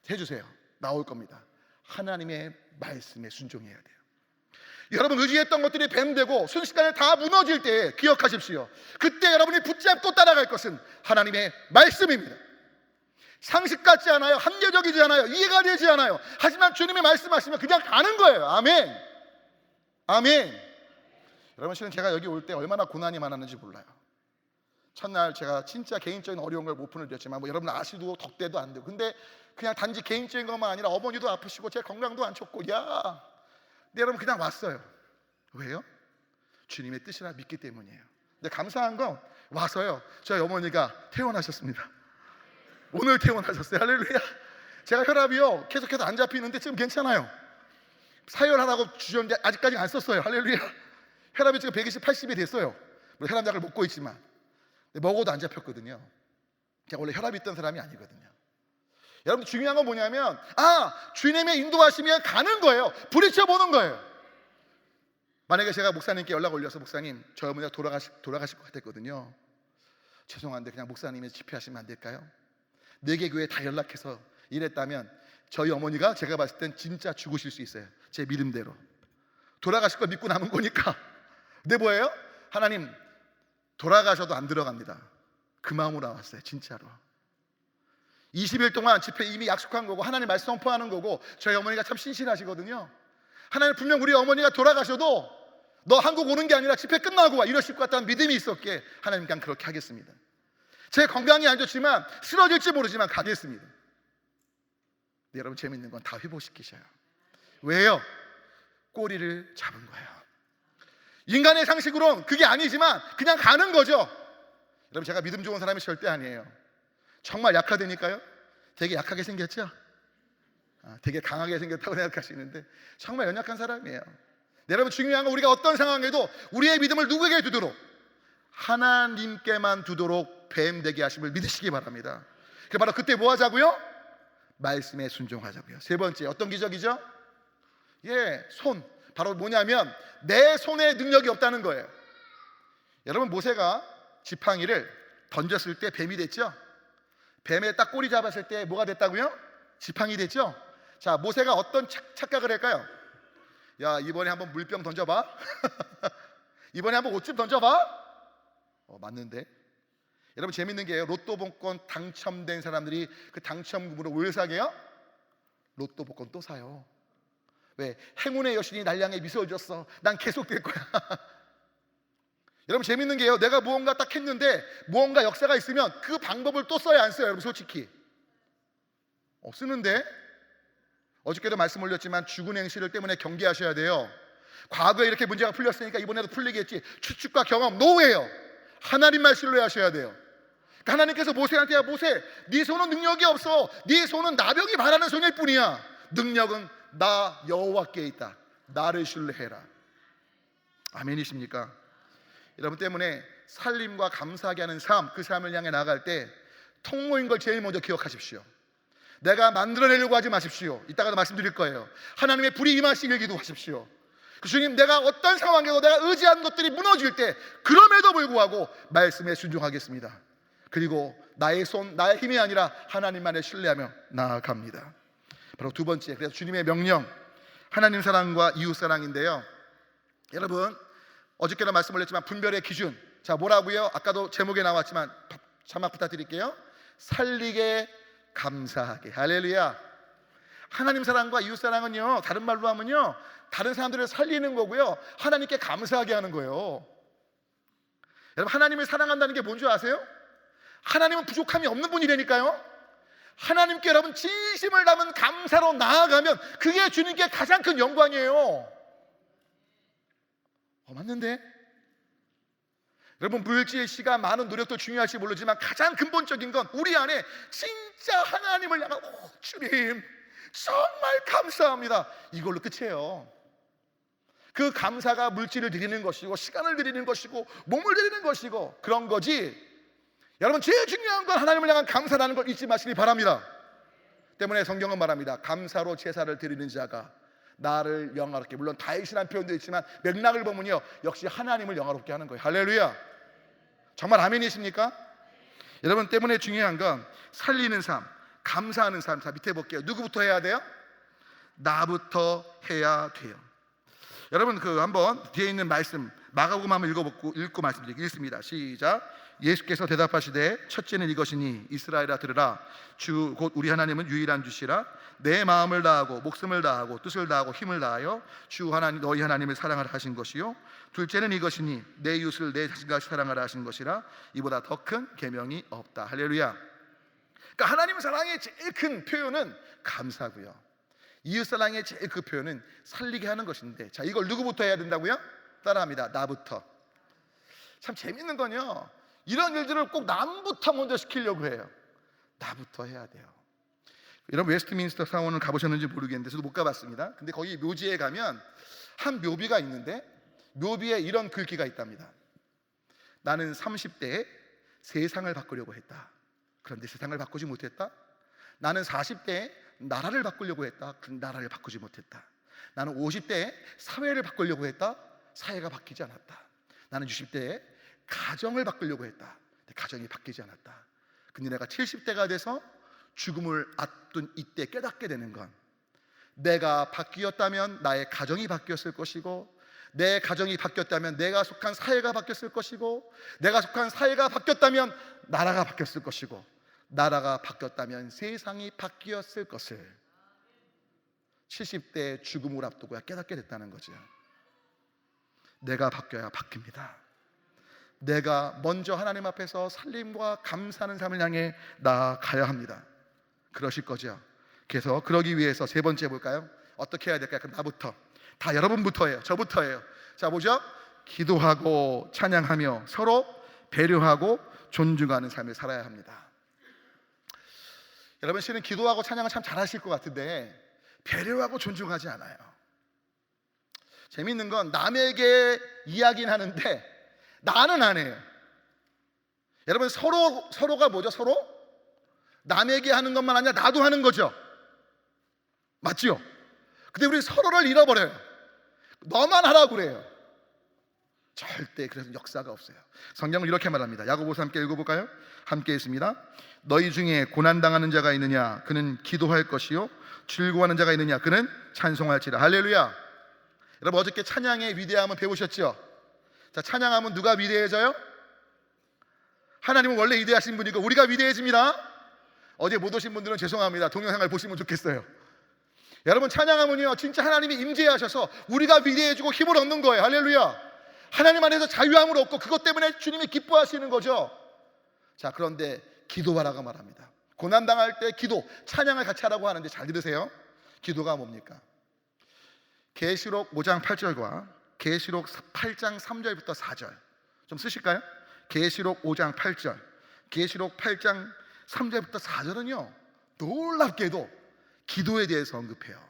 해주세요. 나올 겁니다. 하나님의 말씀에 순종해야 돼요. 여러분 의지했던 것들이 뱀되고 순식간에 다 무너질 때 기억하십시오. 그때 여러분이 붙잡고 따라갈 것은 하나님의 말씀입니다. 상식 같지 않아요. 합리적이지 않아요. 이해가 되지 않아요. 하지만 주님이 말씀하시면 그냥 가는 거예요. 아멘. 아멘. 여러분 실은 제가 여기 올 때 얼마나 고난이 많았는지 몰라요. 첫날 제가 진짜 개인적인 어려운 걸 못 푼을 드렸지만 여러분 아시도 덕대도 안 되고, 근데 그냥 단지 개인적인 것만 아니라 어머니도 아프시고 제 건강도 안 좋고 근데 여러분 그냥 왔어요. 왜요? 주님의 뜻이라 믿기 때문이에요. 근데 감사한 건 와서요, 저희 어머니가 퇴원하셨습니다. 오늘 퇴원하셨어요. 할렐루야. 제가 혈압이요 계속해서 안 잡히는데 지금 괜찮아요. 사열하라고 주셨는데 아직까지 안 썼어요. 할렐루야. 혈압이 지금 120, 80이 됐어요. 혈압약을 먹고 있지만 먹어도 안 잡혔거든요. 제가 원래 혈압이 있던 사람이 아니거든요. 여러분 중요한 건 뭐냐면 주님의 인도하시면 가는 거예요. 부딪혀보는 거예요. 만약에 제가 목사님께 연락 올려서 목사님 저희 어머니가 돌아가실 것 같았거든요. 죄송한데 그냥 목사님이 집회하시면 안 될까요? 4개 교회 다 연락해서 이랬다면 저희 어머니가 제가 봤을 땐 진짜 죽으실 수 있어요. 제 믿음대로 돌아가실 걸 믿고 남은 거니까. 근데 뭐예요? 하나님, 돌아가셔도 안 들어갑니다. 그 마음으로 나왔어요. 진짜로 20일 동안 집회 이미 약속한 거고 하나님 말씀 선포하는 거고, 저희 어머니가 참 신실하시거든요. 하나님 분명 우리 어머니가 돌아가셔도 너 한국 오는 게 아니라 집회 끝나고 와 이러실 것 같다는 믿음이 있었기에 하나님 그냥 그렇게 하겠습니다. 제 건강이 안 좋지만 쓰러질지 모르지만 가겠습니다. 근데 여러분, 재밌는 건 다 회복시키셔요. 왜요? 꼬리를 잡은 거예요. 인간의 상식으로는 그게 아니지만 그냥 가는 거죠. 여러분, 제가 믿음 좋은 사람이 절대 아니에요. 정말 약하다니까요. 되게 약하게 생겼죠? 되게 강하게 생겼다고 생각하시는데 정말 연약한 사람이에요. 여러분, 중요한 건 우리가 어떤 상황에도 우리의 믿음을 누구에게 두도록? 하나님께만 두도록 뱀되게 하심을 믿으시기 바랍니다. 바로 그때 뭐 하자고요? 말씀에 순종하자고요. 세 번째, 어떤 기적이죠? 손. 바로 뭐냐면 내 손에 능력이 없다는 거예요. 여러분, 모세가 지팡이를 던졌을 때 뱀이 됐죠? 뱀에 딱 꼬리 잡았을 때 뭐가 됐다고요? 지팡이 됐죠? 자, 모세가 어떤 착각을 할까요? 야, 이번에 한번 물병 던져봐. 이번에 한번 옷 좀 던져봐. 맞는데? 여러분, 재밌는 게요, 로또 복권 당첨된 사람들이 그 당첨금으로 뭘 사게요? 로또 복권 또 사요. 왜? 행운의 여신이 날 향해 미소를 줬어. 난 계속 될 거야. 여러분, 재밌는 게요, 내가 무언가 딱 했는데 무언가 역사가 있으면 그 방법을 또 써야 안 써요? 여러분, 솔직히 쓰는데, 어저께도 말씀 올렸지만 죽은 행실을 때문에 경계하셔야 돼요. 과거에 이렇게 문제가 풀렸으니까 이번에도 풀리겠지. 추측과 경험 노예요. 하나님만 신뢰하셔야 돼요. 그러니까 하나님께서 모세한테, 야 모세, 네 손은 능력이 없어. 네 손은 나병이 바라는 손일 뿐이야. 능력은 나 여호와께 있다. 나를 신뢰해라. 아멘이십니까? 여러분, 때문에 살림과 감사하게 하는 삶, 그 삶을 향해 나아갈 때 통로인 걸 제일 먼저 기억하십시오. 내가 만들어내려고 하지 마십시오. 이따가도 말씀드릴 거예요. 하나님의 불이 임하시길 기도하십시오. 주님, 내가 어떤 상황에도 내가 의지하는 것들이 무너질 때 그럼에도 불구하고 말씀에 순종하겠습니다. 그리고 나의 손, 나의 힘이 아니라 하나님만을 신뢰하며 나아갑니다. 바로 두 번째, 그래서 주님의 명령, 하나님 사랑과 이웃 사랑인데요. 여러분, 어저께도 말씀 올렸지만 분별의 기준, 자 뭐라고요? 아까도 제목에 나왔지만 자막 부탁드릴게요. 살리게 감사하게. 할렐루야. 하나님 사랑과 이웃 사랑은요, 다른 말로 하면요, 다른 사람들을 살리는 거고요, 하나님께 감사하게 하는 거예요. 여러분, 하나님을 사랑한다는 게 뭔지 아세요? 하나님은 부족함이 없는 분이라니까요. 하나님께 여러분 진심을 담은 감사로 나아가면 그게 주님께 가장 큰 영광이에요. 맞는데? 여러분, 물질, 시간, 많은 노력도 중요할지 모르지만 가장 근본적인 건 우리 안에 진짜 하나님을 향한 주님 정말 감사합니다, 이걸로 끝이에요. 그 감사가 물질을 드리는 것이고 시간을 드리는 것이고 몸을 드리는 것이고 그런 거지, 여러분 제일 중요한 건 하나님을 향한 감사라는 걸 잊지 마시기 바랍니다. 때문에 성경은 말합니다. 감사로 제사를 드리는 자가 나를 영화롭게, 물론 다윗이라는 표현도 있지만 맥락을 보면요, 역시 하나님을 영화롭게 하는 거예요. 할렐루야. 정말 아멘이십니까? 여러분, 때문에 중요한 건 살리는 삶, 감사하는 삶. 자, 밑에 볼게요. 누구부터 해야 돼요? 나부터 해야 돼요. 여러분, 한번 뒤에 있는 말씀 마가복음 한번 읽고 말씀드리겠습니다. 시작. 예수께서 대답하시되 첫째는 이것이니 이스라엘아 들으라. 주 곧 우리 하나님은 유일한 주시라. 내 마음을 다하고 목숨을 다하고 뜻을 다하고 힘을 다하여 주 하나님 너희 하나님을 사랑하라 하신 것이요, 둘째는 이것이니 내 이웃을 내 자신같이 사랑하라 하신 것이라. 이보다 더 큰 계명이 없다. 할렐루야. 그러니까 하나님 사랑의 제일 큰 표현은 감사고요, 이웃 사랑의 제일 큰 표현은 살리게 하는 것인데, 자 이걸 누구부터 해야 된다고요? 따라합니다. 나부터. 참 재밌는 건요, 이런 일들을 꼭 남부터 먼저 시키려고 해요. 나부터 해야 돼요. 여러분, 웨스트민스터 사원을 가보셨는지 모르겠는데 저도 못 가봤습니다. 근데 거기 묘지에 가면 한 묘비가 있는데 묘비에 이런 글귀가 있답니다. 나는 30대에 세상을 바꾸려고 했다. 그런데 세상을 바꾸지 못했다. 나는 40대에 나라를 바꾸려고 했다. 그런데 나라를 바꾸지 못했다. 나는 50대에 사회를 바꾸려고 했다. 사회가 바뀌지 않았다. 나는 60대에 가정을 바꾸려고 했다. 근데 가정이 바뀌지 않았다. 근데 내가 70대가 돼서 죽음을 앞둔 이때 깨닫게 되는 건, 내가 바뀌었다면 나의 가정이 바뀌었을 것이고, 내 가정이 바뀌었다면 내가 속한 사회가 바뀌었을 것이고, 내가 속한 사회가 바뀌었다면 나라가 바뀌었을 것이고, 나라가 바뀌었다면 세상이 바뀌었을 것을 70대 죽음을 앞두고 깨닫게 됐다는 거죠. 내가 바뀌어야 바뀝니다. 내가 먼저 하나님 앞에서 살림과 감사하는 삶을 향해 나아가야 합니다. 그러실 거죠. 그래서 그러기 위해서 세 번째 볼까요? 어떻게 해야 될까요? 나부터, 다 여러분부터예요. 저부터예요. 자, 보죠. 기도하고 찬양하며 서로 배려하고 존중하는 삶을 살아야 합니다. 여러분 씨는 기도하고 찬양을 참 잘하실 것 같은데 배려하고 존중하지 않아요. 재밌는 건 남에게 이야기는 하는데 나는 안 해요. 여러분 서로가 뭐죠? 서로 남에게 하는 것만 아니라 나도 하는 거죠. 맞죠? 근데 우리 서로를 잃어버려요. 너만 하라고 그래요. 절대 그래서 역사가 없어요. 성경은 이렇게 말합니다. 야고보서 함께 읽어볼까요? 함께 있습니다. 너희 중에 고난당하는 자가 있느냐? 그는 기도할 것이요 즐거워하는 자가 있느냐? 그는 찬송할지라. 할렐루야. 여러분 어저께 찬양의 위대함을 배우셨죠? 자, 찬양하면 누가 위대해져요? 하나님은 원래 위대하신 분이고 우리가 위대해집니다. 어제 못 오신 분들은 죄송합니다. 동영상을 보시면 좋겠어요. 여러분 찬양하면요 진짜 하나님이 임재하셔서 우리가 위대해지고 힘을 얻는 거예요. 할렐루야. 하나님 안에서 자유함을 얻고 그것 때문에 주님이 기뻐하시는 거죠. 자, 그런데 기도하라고 말합니다. 고난당할 때 기도, 찬양을 같이 하라고 하는데 잘 들으세요. 기도가 뭡니까? 계시록 5장 8절과 계시록 8장 3절부터 4절 좀 쓰실까요? 계시록 5장 8절, 계시록 8장 3절부터 4절은요 놀랍게도 기도에 대해서 언급해요.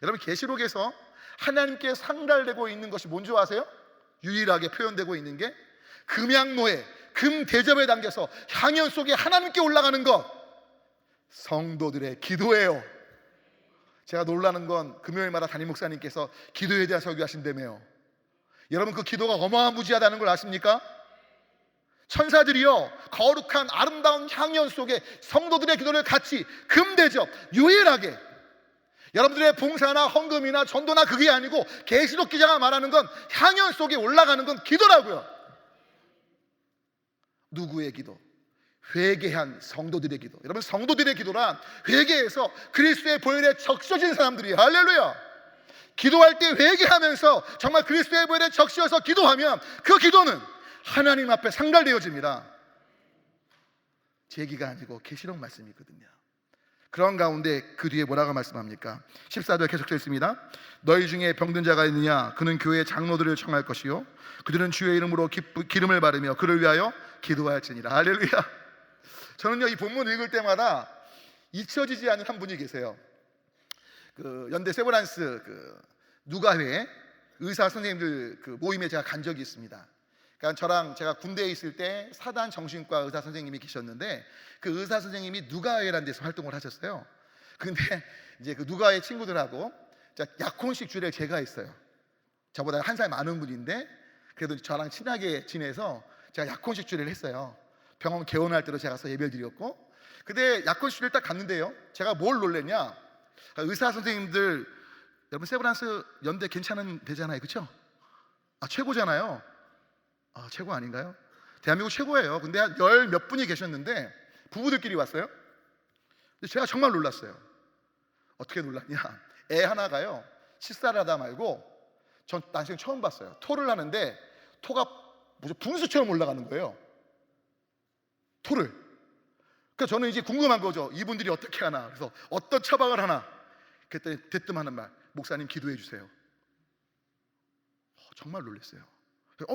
여러분 계시록에서 하나님께 상달되고 있는 것이 뭔지 아세요? 유일하게 표현되고 있는 게 금양노에 금 대접에 담겨서 향연 속에 하나님께 올라가는 것, 성도들의 기도예요. 제가 놀라는 건 금요일마다 담임 목사님께서 기도에 대한 설교하신다며요. 여러분 그 기도가 어마무지하다는 걸 아십니까? 천사들이요 거룩한 아름다운 향연 속에 성도들의 기도를 같이 금대접 유일하게, 여러분들의 봉사나 헌금이나 전도나 그게 아니고 계시록 기자가 말하는 건 향연 속에 올라가는 건 기도라고요. 누구의 기도? 회개한 성도들의 기도. 여러분 성도들의 기도란 회개해서 그리스도의 보혈에 적셔진 사람들이에요. 할렐루야. 기도할 때 회개하면서 정말 그리스도의 보혈에 적셔서 기도하면 그 기도는 하나님 앞에 상달되어집니다. 제 얘기가 아니고 계시록 말씀이거든요. 그런 가운데 그 뒤에 뭐라고 말씀합니까? 14절 계속 있습니다. 너희 중에 병든 자가 있느냐? 그는 교회 장로들을 청할 것이요 그들은 주의 이름으로 기름을 바르며 그를 위하여 기도할지니라. 할렐루야. 저는요 이 본문 읽을 때마다 잊혀지지 않는 한 분이 계세요. 그 연대 세브란스 그 누가회 의사 선생님들 그 모임에 제가 간 적이 있습니다. 그러니까 저랑 제가 군대에 있을 때 사단 정신과 의사 선생님이 계셨는데 그 의사 선생님이 누가회라는 데서 활동을 하셨어요. 근데 이제 그 누가회 친구들하고 약혼식 주례를 제가 했어요. 저보다 한 살 많은 분인데 그래도 저랑 친하게 지내서 제가 약혼식 주례를 했어요. 병원 개원할 때도 제가 가서 예배를 드렸고. 근데 약혼식 주례를 딱 갔는데요 제가 뭘 놀랬냐, 의사 선생님들 여러분 세브란스 연대 괜찮은 데잖아요, 그렇죠? 최고잖아요. 최고 아닌가요? 대한민국 최고예요. 근데 한 열 몇 분이 계셨는데 부부들끼리 왔어요. 근데 제가 정말 놀랐어요. 어떻게 놀랐냐, 애 하나가요 식사를 하다 말고 전 난생 처음 봤어요. 토를 하는데 토가 무슨 분수처럼 올라가는 거예요. 토를. 그러니까 저는 이제 궁금한 거죠. 이분들이 어떻게 하나. 그래서 어떤 처방을 하나. 그랬더니 대뜸 하는 말, 목사님 기도해 주세요. 정말 놀랐어요.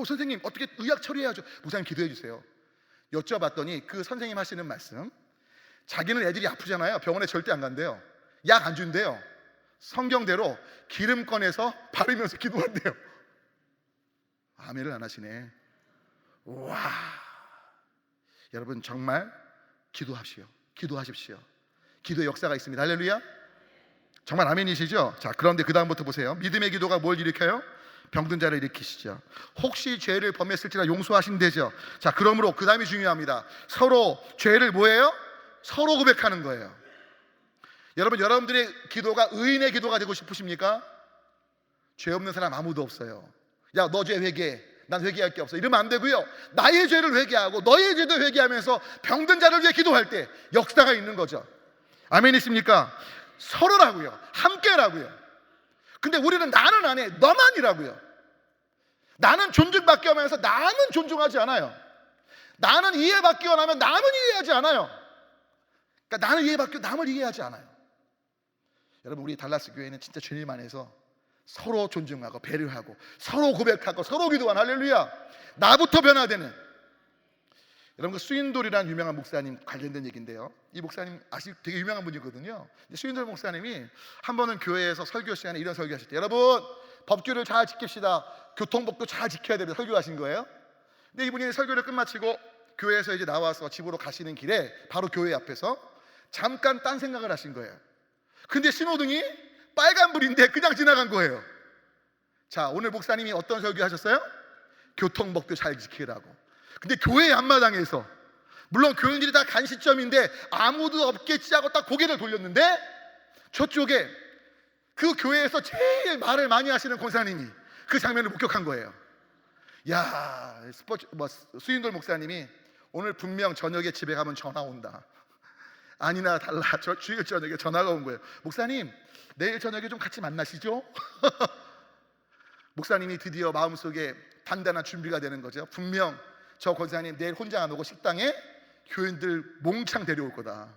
선생님 어떻게 의학 처리해야죠. 목사님 기도해 주세요. 여쭤봤더니 그 선생님 하시는 말씀, 자기는 애들이 아프잖아요. 병원에 절대 안 간대요. 약 안 준대요. 성경대로 기름 꺼내서 바르면서 기도한대요. 아멘을 안 하시네. 와, 여러분 정말 기도하십시오. 기도하십시오. 기도의 역사가 있습니다. 할렐루야. 정말 아멘이시죠? 자, 그런데 그 다음부터 보세요. 믿음의 기도가 뭘 일으켜요? 병든 자를 일으키시죠. 혹시 죄를 범했을지라 용서하신대죠. 자, 그러므로 그 다음이 중요합니다. 서로 죄를 뭐예요? 서로 고백하는 거예요. 여러분, 여러분들의 기도가 의인의 기도가 되고 싶으십니까? 죄 없는 사람 아무도 없어요. 야, 너 죄 회개해. 난 회개할 게 없어. 이러면 안 되고요. 나의 죄를 회개하고 너의 죄도 회개하면서 병든 자를 위해 기도할 때 역사가 있는 거죠. 아멘이십니까? 서로라고요. 함께라고요. 근데 우리는 나는 안 해, 너만이라고요. 나는 존중받기 하면서 나는 존중하지 않아요. 나는 이해받기 원하면 남은 이해하지 않아요. 그러니까 나는 이해받기 남을 이해하지 않아요. 여러분, 우리 달라스 교회는 진짜 주님 안에서 서로 존중하고 배려하고 서로 고백하고 서로 기도하는, 할렐루야, 나부터 변화되는. 여러분, 그 수인돌이라는 유명한 목사님 관련된 얘기인데요, 이 목사님 되게 유명한 분이거든요. 수인돌 목사님이 한 번은 교회에서 설교 시간에 이런 설교하실 때, 여러분 법규를 잘 지킵시다, 교통법도 잘 지켜야 됩니다, 설교하신 거예요. 근데 이분이 설교를 끝마치고 교회에서 이제 나와서 집으로 가시는 길에 바로 교회 앞에서 잠깐 딴 생각을 하신 거예요. 근데 신호등이 빨간불인데 그냥 지나간 거예요. 자, 오늘 목사님이 어떤 설교 하셨어요? 교통법도 잘 지키라고. 근데 교회 앞마당에서, 물론 교인들이 다 간시점인데 아무도 없겠지 하고 딱 고개를 돌렸는데 저쪽에 그 교회에서 제일 말을 많이 하시는 권사님이 그 장면을 목격한 거예요. 야, 수인돌 목사님이 오늘 분명 저녁에 집에 가면 전화 온다. 아니나 달라, 주일 저녁에 전화가 온 거예요. 목사님, 내일 저녁에 좀 같이 만나시죠? 목사님이 드디어 마음속에 단단한 준비가 되는 거죠. 분명 저 권사님 내일 혼자 안 오고 식당에 교인들 몽창 데려올 거다.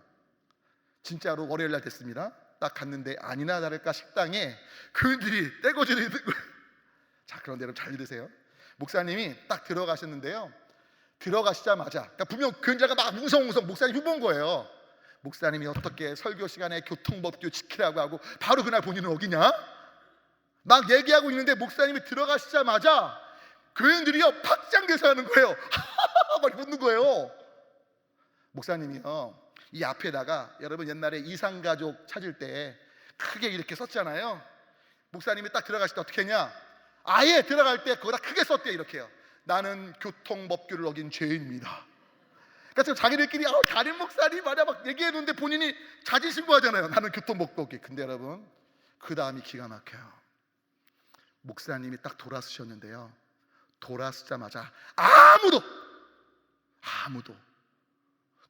진짜로 월요일 날 됐습니다. 딱 갔는데 아니나 다를까 식당에 교인들이 떼거지를 있는 거예요. 자, 그런데 여러분 잘 들으세요. 목사님이 딱 들어가셨는데요, 들어가시자마자, 그러니까 분명 교인자가 막 웅성웅성 목사님 흉본 거예요. 목사님이 어떻게 설교 시간에 교통법규 지키라고 하고 바로 그날 본인은 어기냐? 막 얘기하고 있는데 목사님이 들어가시자마자 교인들이요 팍장대서 하는 거예요. 막 웃는 거예요. 목사님이요 이 앞에다가, 여러분 옛날에 이상가족 찾을 때 크게 이렇게 썼잖아요. 목사님이 딱 들어가실 때 어떻게 했냐? 아예 들어갈 때 거기다 크게 썼대요. 이렇게요. 나는 교통법규를 어긴 죄인입니다. 그러니까 지금 자기들끼리 다른 목사님 말이야 막 얘기했는데 본인이 자진신고하잖아요. 나는 교통법규 어긴. 근데 여러분, 그 다음이 기가 막혀요. 목사님이 딱 돌아서셨는데요, 돌아서자마자 아무도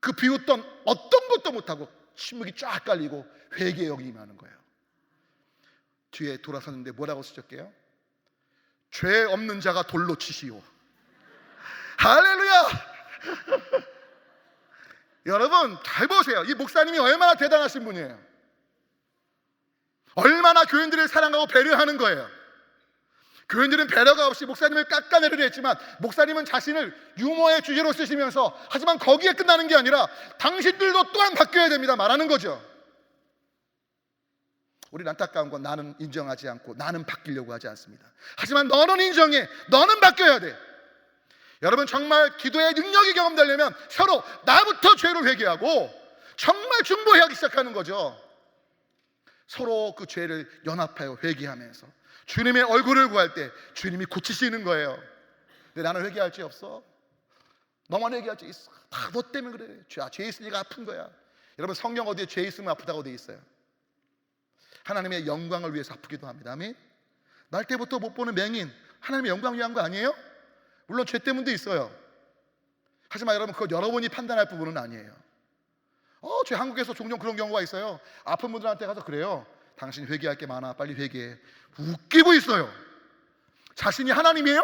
그 비웃던 어떤 것도 못하고 침묵이 쫙 깔리고 회개의 영이 임하는 거예요. 뒤에 돌아섰는데 뭐라고 쓰셨게요? 죄 없는 자가 돌로 치시오. 할렐루야. 여러분 잘 보세요. 이 목사님이 얼마나 대단하신 분이에요. 얼마나 교인들을 사랑하고 배려하는 거예요. 교인들은 배려가 없이 목사님을 깎아내리려 했지만 목사님은 자신을 유머의 주제로 쓰시면서, 하지만 거기에 끝나는 게 아니라 당신들도 또한 바뀌어야 됩니다 말하는 거죠. 우리는 안타까운 건 나는 인정하지 않고 나는 바뀌려고 하지 않습니다. 하지만 너는 인정해, 너는 바뀌어야 돼. 여러분, 정말 기도의 능력이 경험되려면 서로 나부터 죄를 회개하고 정말 중보하기 시작하는 거죠. 서로 그 죄를 연합하여 회개하면서 주님의 얼굴을 구할 때 주님이 고치시는 거예요. 근데 나는 회개할 죄 없어. 너만 회개할 죄 있어. 다 너 때문에 그래. 죄 있으니까 아픈 거야. 여러분, 성경 어디에 죄 있으면 아프다고 돼 있어요? 하나님의 영광을 위해서 아프기도 합니다. 아멘. 날 때부터 못 보는 맹인, 하나님의 영광을 위한 거 아니에요? 물론 죄 때문도 있어요. 하지만 여러분, 그건 여러분이 판단할 부분은 아니에요. 저 한국에서 종종 그런 경우가 있어요. 아픈 분들한테 가서 그래요. 당신 회개할 게 많아, 빨리 회개해. 웃기고 있어요. 자신이 하나님이에요?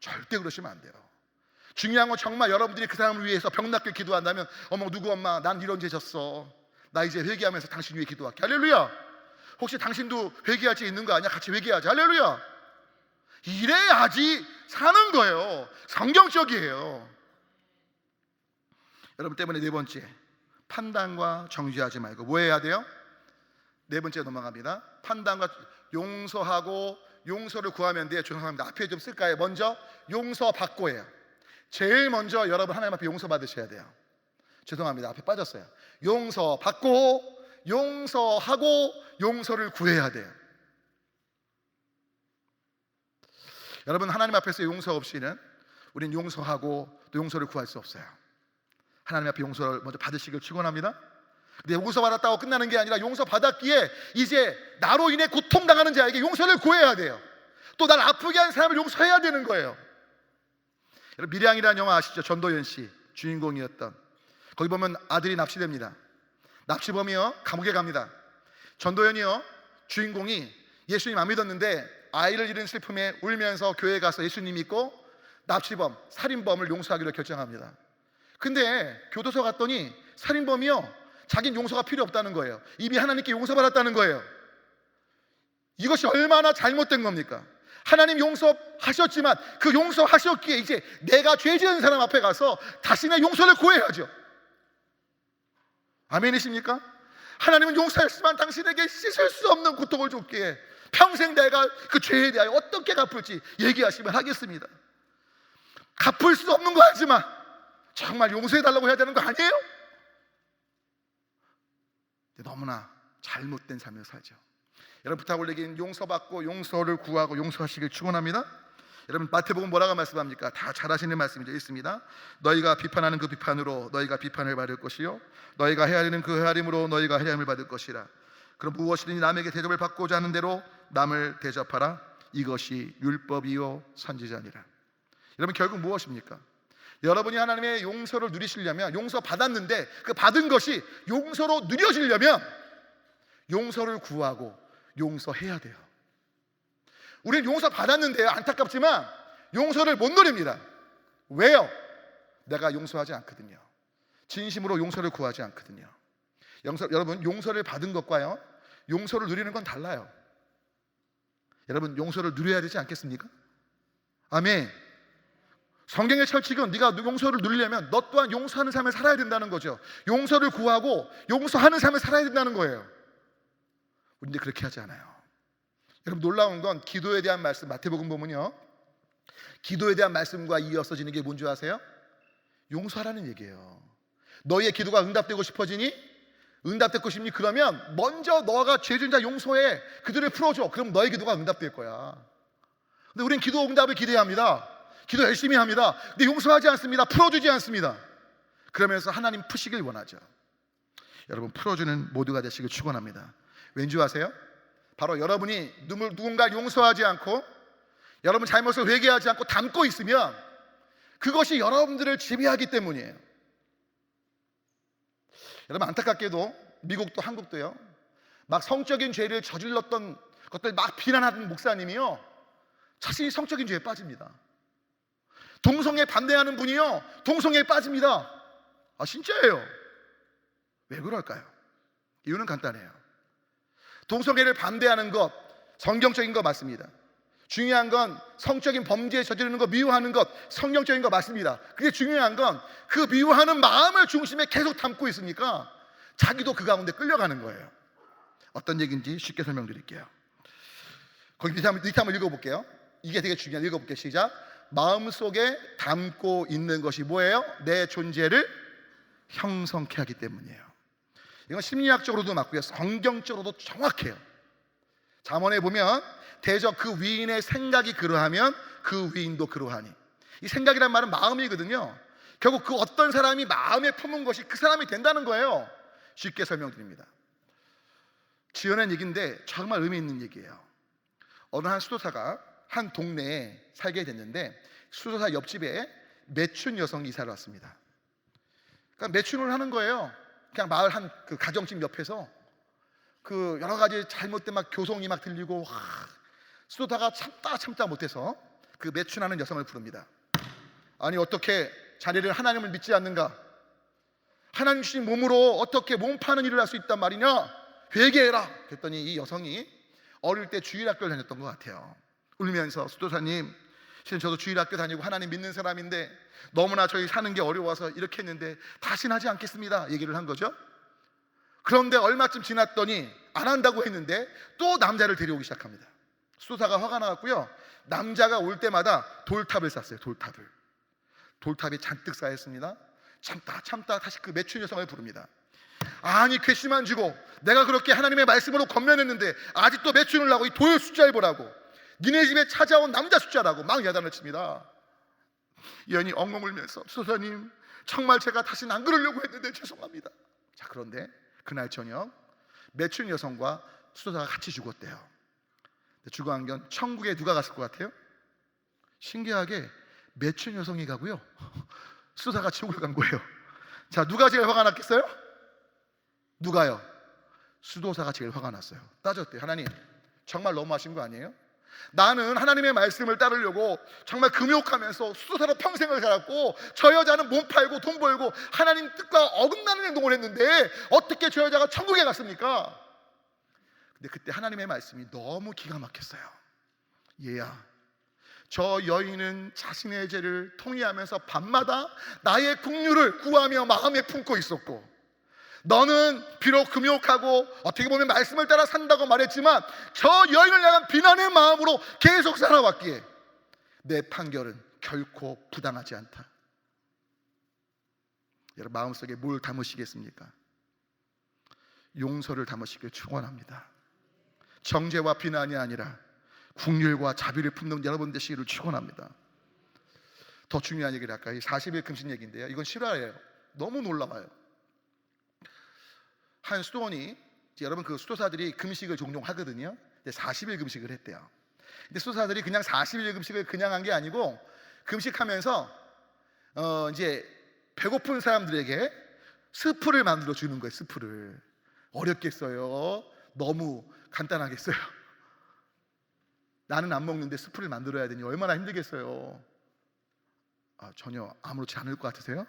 절대 그러시면 안 돼요. 중요한 건 정말 여러분들이 그 사람을 위해서 병낫게 기도한다면, 어머 누구 엄마 난 이런 죄 졌어, 나 이제 회개하면서 당신 위해 기도할게. 할렐루야. 혹시 당신도 회개할 죄 있는 거 아니야? 같이 회개하자. 할렐루야. 이래야지 사는 거예요. 성경적이에요. 여러분 때문에 네 번째, 판단과 정죄하지 말고 뭐 해야 돼요? 네 번째 넘어갑니다. 판단과 용서하고 용서를 구하면 돼요. 죄송합니다. 앞에 좀 쓸까요? 먼저 용서받고예요. 제일 먼저 여러분 하나님 앞에 용서받으셔야 돼요. 죄송합니다. 앞에 빠졌어요. 용서받고 용서하고 용서를 구해야 돼요. 여러분, 하나님 앞에서 용서 없이는 우린 용서하고 또 용서를 구할 수 없어요. 하나님 앞에 용서를 먼저 받으시길 축원합니다. 근데 용서받았다고 끝나는 게 아니라 용서받았기에 이제 나로 인해 고통당하는 자에게 용서를 구해야 돼요. 또 날 아프게 한 사람을 용서해야 되는 거예요. 여러분, 밀양이라는 영화 아시죠? 전도연 씨 주인공이었던. 거기 보면 아들이 납치됩니다. 납치범이요 감옥에 갑니다. 전도연이요 주인공이 예수님 안 믿었는데 아이를 잃은 슬픔에 울면서 교회에 가서 예수님 믿고 납치범, 살인범을 용서하기로 결정합니다. 근데 교도소 갔더니 살인범이요 자긴 용서가 필요 없다는 거예요. 이미 하나님께 용서받았다는 거예요. 이것이 얼마나 잘못된 겁니까? 하나님 용서하셨지만 그 용서하셨기에 이제 내가 죄 지은 사람 앞에 가서 다시는 용서를 구해야죠. 아멘이십니까? 하나님은 용서했지만 당신에게 씻을 수 없는 고통을 줬기에 평생 내가 그 죄에 대하여 어떻게 갚을지 얘기하시면 하겠습니다. 갚을 수 없는 거 하지만 정말 용서해달라고 해야 되는 거 아니에요? 너무나 잘못된 삶을 살죠. 여러분, 부탁 올리긴 용서받고 용서를 구하고 용서하시길 축원합니다. 여러분, 마태복음 뭐라고 말씀합니까? 다 잘 아시는 말씀이죠. 있습니다. 너희가 비판하는 그 비판으로 너희가 비판을 받을 것이요 너희가 헤아리는 그 헤아림으로 너희가 헤아림을 받을 것이라. 그럼 무엇이든지 남에게 대접을 받고자 하는 대로 남을 대접하라. 이것이 율법이요 선지자니라. 여러분, 결국 무엇입니까? 여러분이 하나님의 용서를 누리시려면, 용서 받았는데 그 받은 것이 용서로 누려지려면 용서를 구하고 용서해야 돼요. 우리는 용서 받았는데요, 안타깝지만 용서를 못 누립니다. 왜요? 내가 용서하지 않거든요. 진심으로 용서를 구하지 않거든요. 여러분, 용서를 받은 것과요 용서를 누리는 건 달라요. 여러분, 용서를 누려야 되지 않겠습니까? 아멘. 성경의 철칙은 네가 용서를 누리려면 너 또한 용서하는 삶을 살아야 된다는 거죠. 용서를 구하고 용서하는 삶을 살아야 된다는 거예요. 우리는 그렇게 하지 않아요. 여러분, 놀라운 건 기도에 대한 말씀, 마태복음 보면요 기도에 대한 말씀과 이어서지는 게 뭔지 아세요? 용서하라는 얘기예요. 너희의 기도가 응답되고 싶어지니? 응답되고 싶니? 그러면 먼저 너가 죄진 자 용서해, 그들을 풀어줘. 그럼 너의 기도가 응답될 거야. 근데 우린 기도 응답을 기대합니다. 기도 열심히 합니다. 근데 용서하지 않습니다. 풀어주지 않습니다. 그러면서 하나님 푸시길 원하죠. 여러분, 풀어주는 모두가 되시길 축원합니다. 왠지 아세요? 바로 여러분이 누군가를 용서하지 않고 여러분 잘못을 회개하지 않고 담고 있으면 그것이 여러분들을 지배하기 때문이에요. 여러분, 안타깝게도 미국도 한국도요 막 성적인 죄를 저질렀던 것들 막 비난하는 목사님이요 자신이 성적인 죄에 빠집니다. 동성애 반대하는 분이요 동성애에 빠집니다. 아, 진짜예요. 왜 그럴까요? 이유는 간단해요. 동성애를 반대하는 것, 성경적인 거 맞습니다. 중요한 건 성적인 범죄에 저지르는 거, 미워하는 것, 성경적인 거 맞습니다. 그게 중요한 건 그 미워하는 마음을 중심에 계속 담고 있으니까 자기도 그 가운데 끌려가는 거예요. 어떤 얘기인지 쉽게 설명드릴게요. 거기 밑에 한번 읽어볼게요. 이게 되게 중요해요. 읽어볼게요. 시작. 마음속에 담고 있는 것이 뭐예요? 내 존재를 형성케 하기 때문이에요. 이건 심리학적으로도 맞고요 성경적으로도 정확해요. 잠언에 보면 대적 그 위인의 생각이 그러하면 그 위인도 그러하니. 이 생각이란 말은 마음이거든요. 결국 그 어떤 사람이 마음에 품은 것이 그 사람이 된다는 거예요. 쉽게 설명드립니다. 지어낸 얘기인데 정말 의미 있는 얘기예요. 어느 한 수도사가 한 동네에 살게 됐는데 수도사 옆집에 매춘 여성이 이사를 왔습니다. 그러니까 매춘을 하는 거예요. 그냥 마을 한 그 가정집 옆에서 그 여러 가지 잘못된 막 교송이 막 들리고 수도사가 참다 못해서 그 매춘하는 여성을 부릅니다. 아니, 어떻게 자네를 하나님을 믿지 않는가? 하나님 주신 몸으로 어떻게 몸 파는 일을 할 수 있단 말이냐? 회개해라. 그랬더니 이 여성이 어릴 때 주일학교를 다녔던 것 같아요. 울면서 수도사님, 실은 저도 주일학교 다니고 하나님 믿는 사람인데 너무나 저희 사는 게 어려워서 이렇게 했는데 다시는 하지 않겠습니다 얘기를 한 거죠. 그런데 얼마쯤 지났더니 안 한다고 했는데 또 남자를 데려오기 시작합니다. 수도사가 화가 나갔고요 남자가 올 때마다 돌탑을 쌌어요. 돌탑이 잔뜩 쌓였습니다. 참다 다시 그 매춘 여성을 부릅니다. 아니, 괘씸한 주고 내가 그렇게 하나님의 말씀으로 권면했는데 아직도 매춘을 하고 이 돌 숫자를 보라고, 니네 집에 찾아온 남자 숫자라고 막 야단을 칩니다. 이 여인이 엉엉 울면서 수도사님, 정말 제가 다시는 안 그러려고 했는데 죄송합니다. 자, 그런데 그날 저녁 매춘 여성과 수도사가 같이 죽었대요. 죽어 안견 천국에 누가 갔을 것 같아요? 신기하게 매춘 여성이 가고요, 수도사가 지옥을 간 거예요. 자, 누가 제일 화가 났겠어요? 누가요? 수도사가 제일 화가 났어요. 따졌대요. 하나님, 정말 너무하신 거 아니에요? 나는 하나님의 말씀을 따르려고 정말 금욕하면서 수도사로 평생을 살았고, 저 여자는 몸 팔고 돈 벌고 하나님 뜻과 어긋나는 행동을 했는데 어떻게 저 여자가 천국에 갔습니까? 근데 그때 하나님의 말씀이 너무 기가 막혔어요. 얘야, 저 여인은 자신의 죄를 통회하면서 밤마다 나의 긍휼을 구하며 마음에 품고 있었고, 너는 비록 금욕하고 어떻게 보면 말씀을 따라 산다고 말했지만 저 여인을 향한 비난의 마음으로 계속 살아왔기에 내 판결은 결코 부당하지 않다. 여러분, 마음속에 뭘 담으시겠습니까? 용서를 담으시길 축원합니다. 정죄와 비난이 아니라 긍휼과 자비를 품는 여러분 되시기를 축원합니다. 더 중요한 얘기를 할까요? 40일 금식 얘기인데요, 이건 실화예요. 너무 놀라워요. 한 수도원이, 여러분 그 수도사들이 금식을 종종 하거든요. 40일 금식을 했대요. 근데 수도사들이 그냥 40일 금식을 그냥 한 게 아니고, 금식하면서 이제 배고픈 사람들에게 스프를 만들어 주는 거예요. 스프를. 어렵겠어요? 너무 간단하겠어요? 나는 안 먹는데 스프를 만들어야 되니 얼마나 힘들겠어요? 전혀 아무렇지 않을 것 같으세요?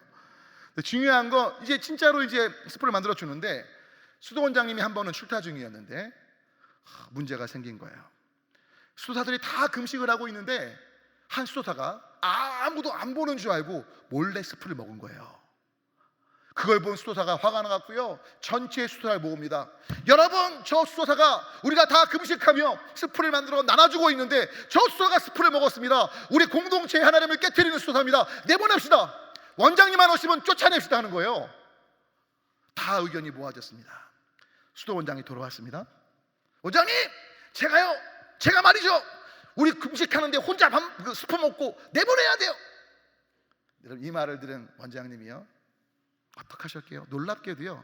중요한 거, 이제 진짜로 이제 스프를 만들어 주는데, 수도원장님이 한 번은 출타 중이었는데 문제가 생긴 거예요. 수도사들이 다 금식을 하고 있는데 한 수도사가 아무도 안 보는 줄 알고 몰래 스프를 먹은 거예요. 그걸 본 수도사가 화가 나갔고요, 전체 수도사를 모읍니다. 여러분, 저 수도사가 우리가 다 금식하며 스프를 만들어 나눠주고 있는데 저 수도사가 스프를 먹었습니다. 우리 공동체의 하나님을 깨트리는 수도사입니다. 내보냅시다. 원장님만 오시면 쫓아냅시다 하는 거예요. 다 의견이 모아졌습니다. 수도원장이 돌아왔습니다. 원장님, 제가 말이죠, 우리 금식하는데 혼자 스프 먹고 내보내야 돼요. 여러분, 이 말을 들은 원장님이요, 어떡하셨게요? 놀랍게도요,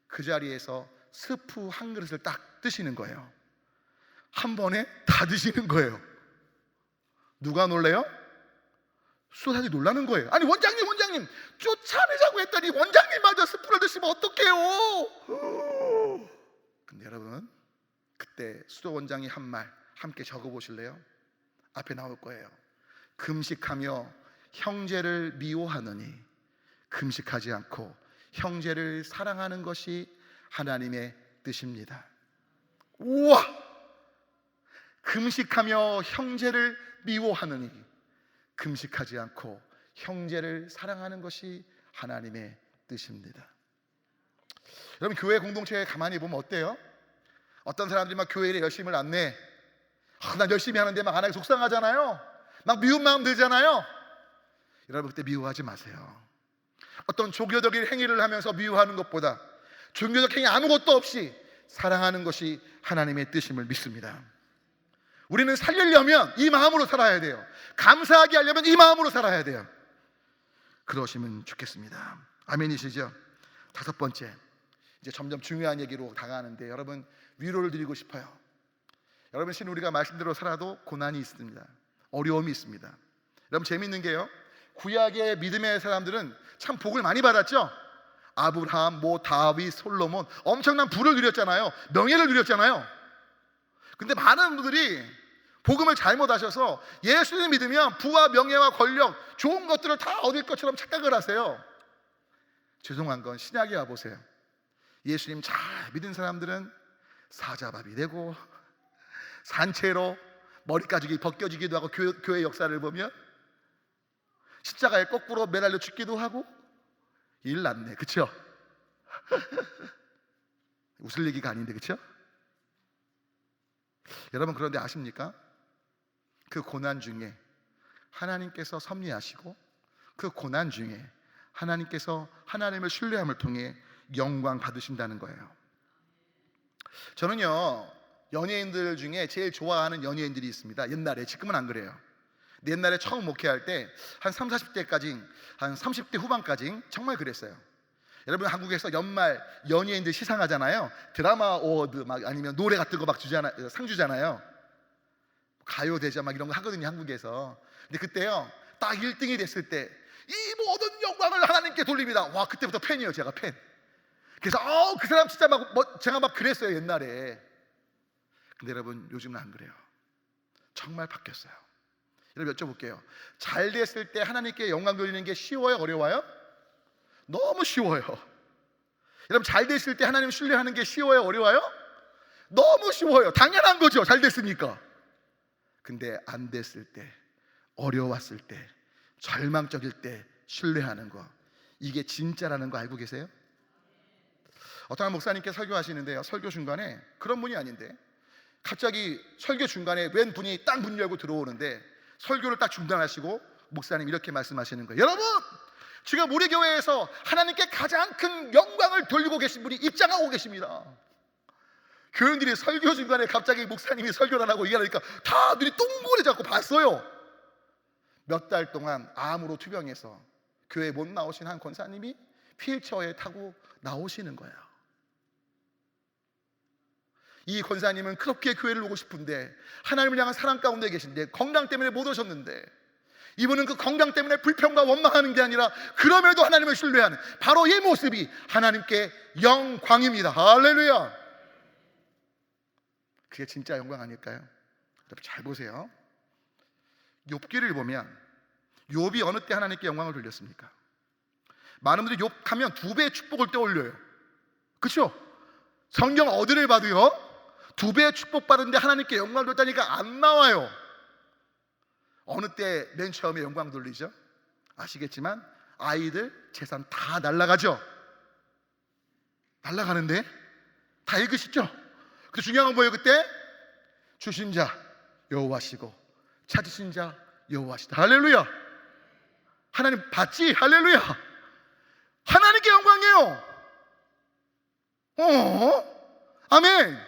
그 자리에서 스프 한 그릇을 딱 드시는 거예요. 한 번에 다 드시는 거예요. 누가 놀래요? 수도사들이 놀라는 거예요. 아니, 원장님 쫓아내자고 했더니 원장님마저 스프를 드시면 어떡해요? 근데 여러분, 그때 수도원장이 한 말 함께 적어보실래요? 앞에 나올 거예요. 금식하며 형제를 미워하느니 금식하지 않고 형제를 사랑하는 것이 하나님의 뜻입니다. 우와! 금식하며 형제를 미워하느니 금식하지 않고 형제를 사랑하는 것이 하나님의 뜻입니다. 여러분, 교회 공동체에 가만히 보면 어때요? 어떤 사람들이 막 교회 일에 열심을 안 내. 난 열심히 하는데 막 안 하기 속상하잖아요. 막 미운 마음 들잖아요. 여러분, 그때 미워하지 마세요. 어떤 종교적인 행위를 하면서 미워하는 것보다 종교적 행위 아무것도 없이 사랑하는 것이 하나님의 뜻임을 믿습니다. 우리는 살리려면 이 마음으로 살아야 돼요. 감사하게 하려면 이 마음으로 살아야 돼요. 그러시면 좋겠습니다. 아멘이시죠? 5번째, 이제 점점 중요한 얘기로 다가가는데, 여러분, 위로를 드리고 싶어요. 여러분, 신 우리가 말씀대로 살아도 고난이 있습니다. 어려움이 있습니다. 여러분, 재밌는 게요, 구약의 믿음의 사람들은 참 복을 많이 받았죠. 아브라함, 다윗, 솔로몬 엄청난 부를 누렸잖아요. 명예를 누렸잖아요. 근데 많은 분들이 복음을 잘못 하셔서 예수를 믿으면 부와 명예와 권력, 좋은 것들을 다 얻을 것처럼 착각을 하세요. 죄송한 건 신약에 와보세요. 예수님 잘 믿은 사람들은 사자밥이 되고 산채로 머리까지 벗겨지기도 하고, 교회 역사를 보면 십자가에 거꾸로 매달려 죽기도 하고. 일 났네, 그쵸? 웃을 얘기가 아닌데, 그쵸? 여러분, 그런데 아십니까? 그 고난 중에 하나님께서 섭리하시고, 그 고난 중에 하나님께서 하나님을 신뢰함을 통해 영광 받으신다는 거예요. 저는요, 연예인들 중에 제일 좋아하는 연예인들이 있습니다. 옛날에, 지금은 안 그래요. 근데 옛날에 처음 목회할 때 한 3, 40대까지, 한 30대 후반까지 정말 그랬어요. 여러분, 한국에서 연말 연예인들 시상하잖아요. 드라마 어워드 막 아니면 노래 같은 거 막 주잖아요. 상 주잖아요. 가요대전 막 이런 거 하거든요, 한국에서. 근데 그때요, 딱 1등이 됐을 때 이 모든 영광을 하나님께 돌립니다. 와, 그때부터 팬이에요, 제가 팬. 그래서 그 사람 진짜 제가 막 그랬어요, 옛날에. 근데 여러분, 요즘은 안 그래요. 정말 바뀌었어요. 여러분, 여쭤볼게요. 잘 됐을 때 하나님께 영광 돌리는 게 쉬워요, 어려워요? 너무 쉬워요. 여러분, 잘 됐을 때 하나님 신뢰하는 게 쉬워요, 어려워요? 너무 쉬워요. 당연한 거죠, 잘 됐으니까. 근데 안 됐을 때, 어려웠을 때, 절망적일 때 신뢰하는 거, 이게 진짜라는 거 알고 계세요? 어떤 목사님께 설교하시는데요, 설교 중간에, 그런 분이 아닌데 갑자기 설교 중간에 웬 분이 딱 문 열고 들어오는데 설교를 딱 중단하시고 목사님 이렇게 말씀하시는 거예요. 여러분, 지금 우리 교회에서 하나님께 가장 큰 영광을 돌리고 계신 분이 입장하고 계십니다. 교인들이 설교 중간에 갑자기 목사님이 설교를 안 하고 얘기하니까 다 눈이 똥고리 잡고 봤어요. 몇 달 동안 암으로 투병해서 교회에 못 나오신 한 권사님이 휠체어에 타고 나오시는 거예요. 이 권사님은 그렇게 교회를 오고 싶은데, 하나님을 향한 사랑 가운데 계신데 건강 때문에 못 오셨는데, 이분은 그 건강 때문에 불평과 원망하는 게 아니라 그럼에도 하나님을 신뢰하는 바로 이 모습이 하나님께 영광입니다. 할렐루야. 그게 진짜 영광 아닐까요? 여러분, 잘 보세요. 욥기를 보면 욥이 어느 때 하나님께 영광을 돌렸습니까? 많은 분들이 욥하면 2배의 축복을 떠올려요. 그렇죠? 성경 어디를 봐도요, 2배의 축복받은데 하나님께 영광을 돌렸다니까 안 나와요. 어느 때 맨 처음에 영광 돌리죠? 아시겠지만 아이들 재산 다 날라가죠? 날라가는데 다 읽으시죠? 근데 중요한 건 뭐예요? 그때 주신 자 여호와시고 찾으신 자 여호와시다. 할렐루야. 하나님 받지? 할렐루야. 하나님께 영광이에요. 아멘.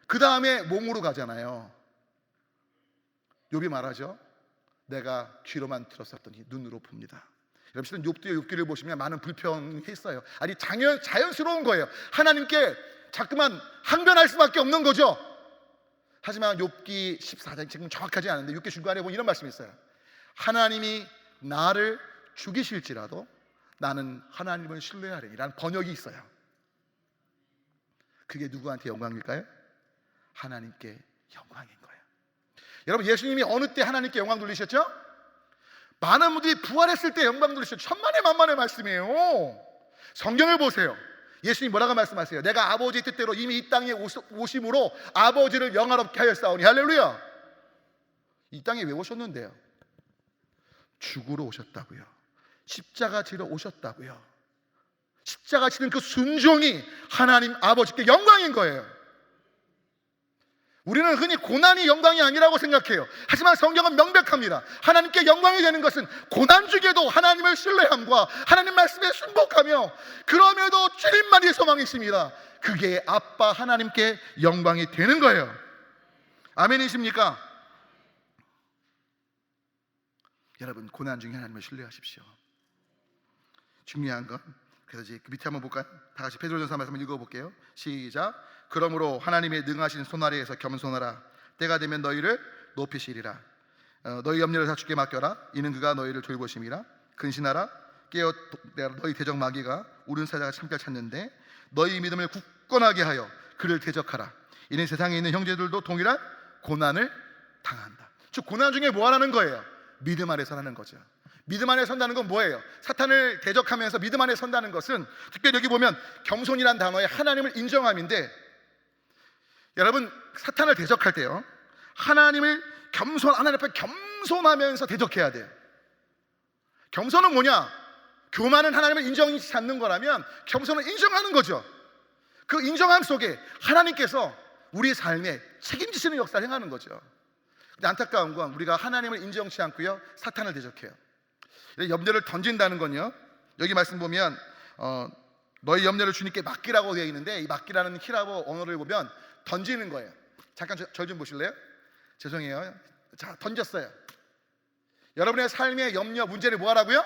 그 다음에 몸으로 가잖아요. 욥이 말하죠. 내가 귀로만 들었었더니 눈으로 봅니다. 여러분, 실은 욥기의 욥기를 보시면 많은 불평이 있어요. 아니, 자연스러운 거예요. 하나님께 자꾸만 항변할 수밖에 없는 거죠. 하지만 욥기 14장, 지금 정확하지 않은데 6기 중간에 보면 이런 말씀이 있어요. 하나님이 나를 죽이실지라도 나는 하나님을 신뢰하리니 라는 번역이 있어요. 그게 누구한테 영광일까요? 하나님께 영광인 거예요. 여러분, 예수님이 어느 때 하나님께 영광 돌리셨죠? 많은 분들이 부활했을 때 영광 돌리셨죠. 천만의 만만의 말씀이에요. 성경을 보세요. 예수님 뭐라고 말씀하세요? 내가 아버지의 뜻대로 이미 이 땅에 오심으로 아버지를 영화롭게 하였사오니. 할렐루야. 이 땅에 왜 오셨는데요? 죽으러 오셨다고요. 십자가 지러 오셨다고요. 십자가 지는 그 순종이 하나님 아버지께 영광인 거예요. 우리는 흔히 고난이 영광이 아니라고 생각해요. 하지만 성경은 명백합니다. 하나님께 영광이 되는 것은 고난 중에도 하나님을 신뢰함과 하나님 말씀에 순복하며 그럼에도 주님만이 소망이십니다. 그게 아빠 하나님께 영광이 되는 거예요. 아멘이십니까? 여러분, 고난 중에 하나님을 신뢰하십시오. 중요한 건, 그래서 이제 밑에 한번 볼까요? 다 같이 베드로전서 말씀 한번 읽어볼게요. 시작. 그러므로 하나님의 능하신 손 아래에서 겸손하라. 때가 되면 너희를 높이시리라. 너희 염려를 다 주께 맡겨라. 이는 그가 너희를 돌보심이라. 근신하라. 깨어 너희 대적 마귀가 우는 사자가 참잘 찾는데 너희 믿음을 굳건하게 하여 그를 대적하라. 이는 세상에 있는 형제들도 동일한 고난을 당한다. 즉, 고난 중에 뭐 하라는 거예요? 믿음 안에 서라는 거죠. 믿음 안에 선다는 건 뭐예요? 사탄을 대적하면서 믿음 안에 선다는 것은 특별히 여기 보면 겸손이란 단어에 하나님을 인정함인데, 여러분, 사탄을 대적할 때요, 하나님 앞에 겸손하면서 대적해야 돼요. 겸손은 뭐냐? 교만은 하나님을 인정하지 않는 거라면 겸손은 인정하는 거죠. 그 인정함 속에 하나님께서 우리 삶에 책임지시는 역사를 행하는 거죠. 근데 안타까운 건 우리가 하나님을 인정치 않고요, 사탄을 대적해요. 염려를 던진다는 건요, 여기 말씀 보면 너희 염려를 주님께 맡기라고 되어 있는데, 이 맡기라는 히라보 언어를 보면 던지는 거예요. 잠깐 절 좀 보실래요? 죄송해요. 자, 던졌어요. 여러분의 삶의 염려, 문제를 뭐 하라고요?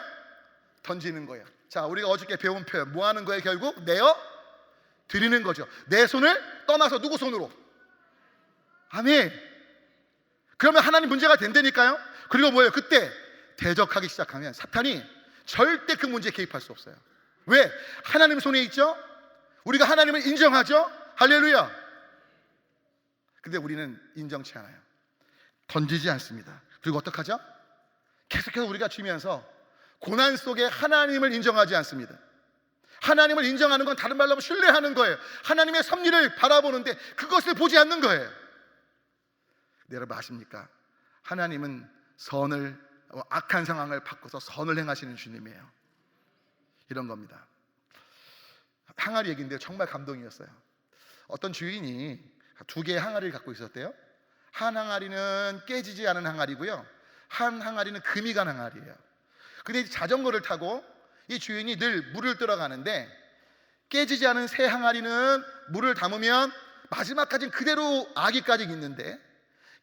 던지는 거예요. 자, 우리가 어저께 배운 표현 뭐 하는 거예요? 결국 내어 드리는 거죠. 내 손을 떠나서 누구 손으로? 아멘. 그러면 하나님 문제가 된다니까요. 그리고 뭐예요? 그때 대적하기 시작하면 사탄이 절대 그 문제에 개입할 수 없어요. 왜? 하나님 손에 있죠. 우리가 하나님을 인정하죠. 할렐루야. 근데 우리는 인정치 않아요. 던지지 않습니다. 그리고 어떡하죠? 계속해서 우리가 쥐면서 고난 속에 하나님을 인정하지 않습니다. 하나님을 인정하는 건 다른 말로 하면 신뢰하는 거예요. 하나님의 섭리를 바라보는데 그것을 보지 않는 거예요. 근데 여러분 아십니까? 하나님은 악한 상황을 바꿔서 선을 행하시는 주님이에요. 이런 겁니다. 항아리 얘기인데 정말 감동이었어요. 어떤 주인이 2개의 항아리를 갖고 있었대요. 한 항아리는 깨지지 않은 항아리고요, 한 항아리는 금이 간 항아리예요. 근데 자전거를 타고 이 주인이 늘 물을 뜨러 가는데 깨지지 않은 새 항아리는 물을 담으면 마지막까지 그대로 아기까지 있는데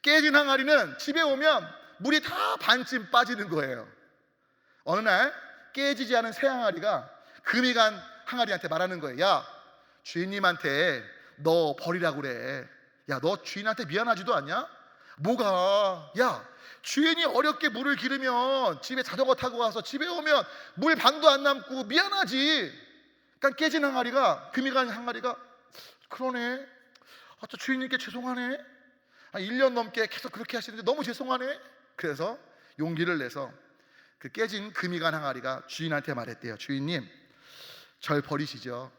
깨진 항아리는 집에 오면 물이 다 반쯤 빠지는 거예요. 어느 날 깨지지 않은 새 항아리가 금이 간 항아리한테 말하는 거예요. 야, 주인님한테 너 버리라고 그래. 야, 너 주인한테 미안하지도 않냐? 뭐가? 야, 주인이 어렵게 물을 기르면 집에 자전거 타고 와서 집에 오면 물 반도 안 남고 미안하지. 그러니까 깨진 항아리가, 금이 간 항아리가, 그러네, 저 주인님께 죄송하네, 1년 넘게 계속 그렇게 하시는데 너무 죄송하네. 그래서 용기를 내서 그 깨진 금이 간 항아리가 주인한테 말했대요. 주인님, 절 버리시죠.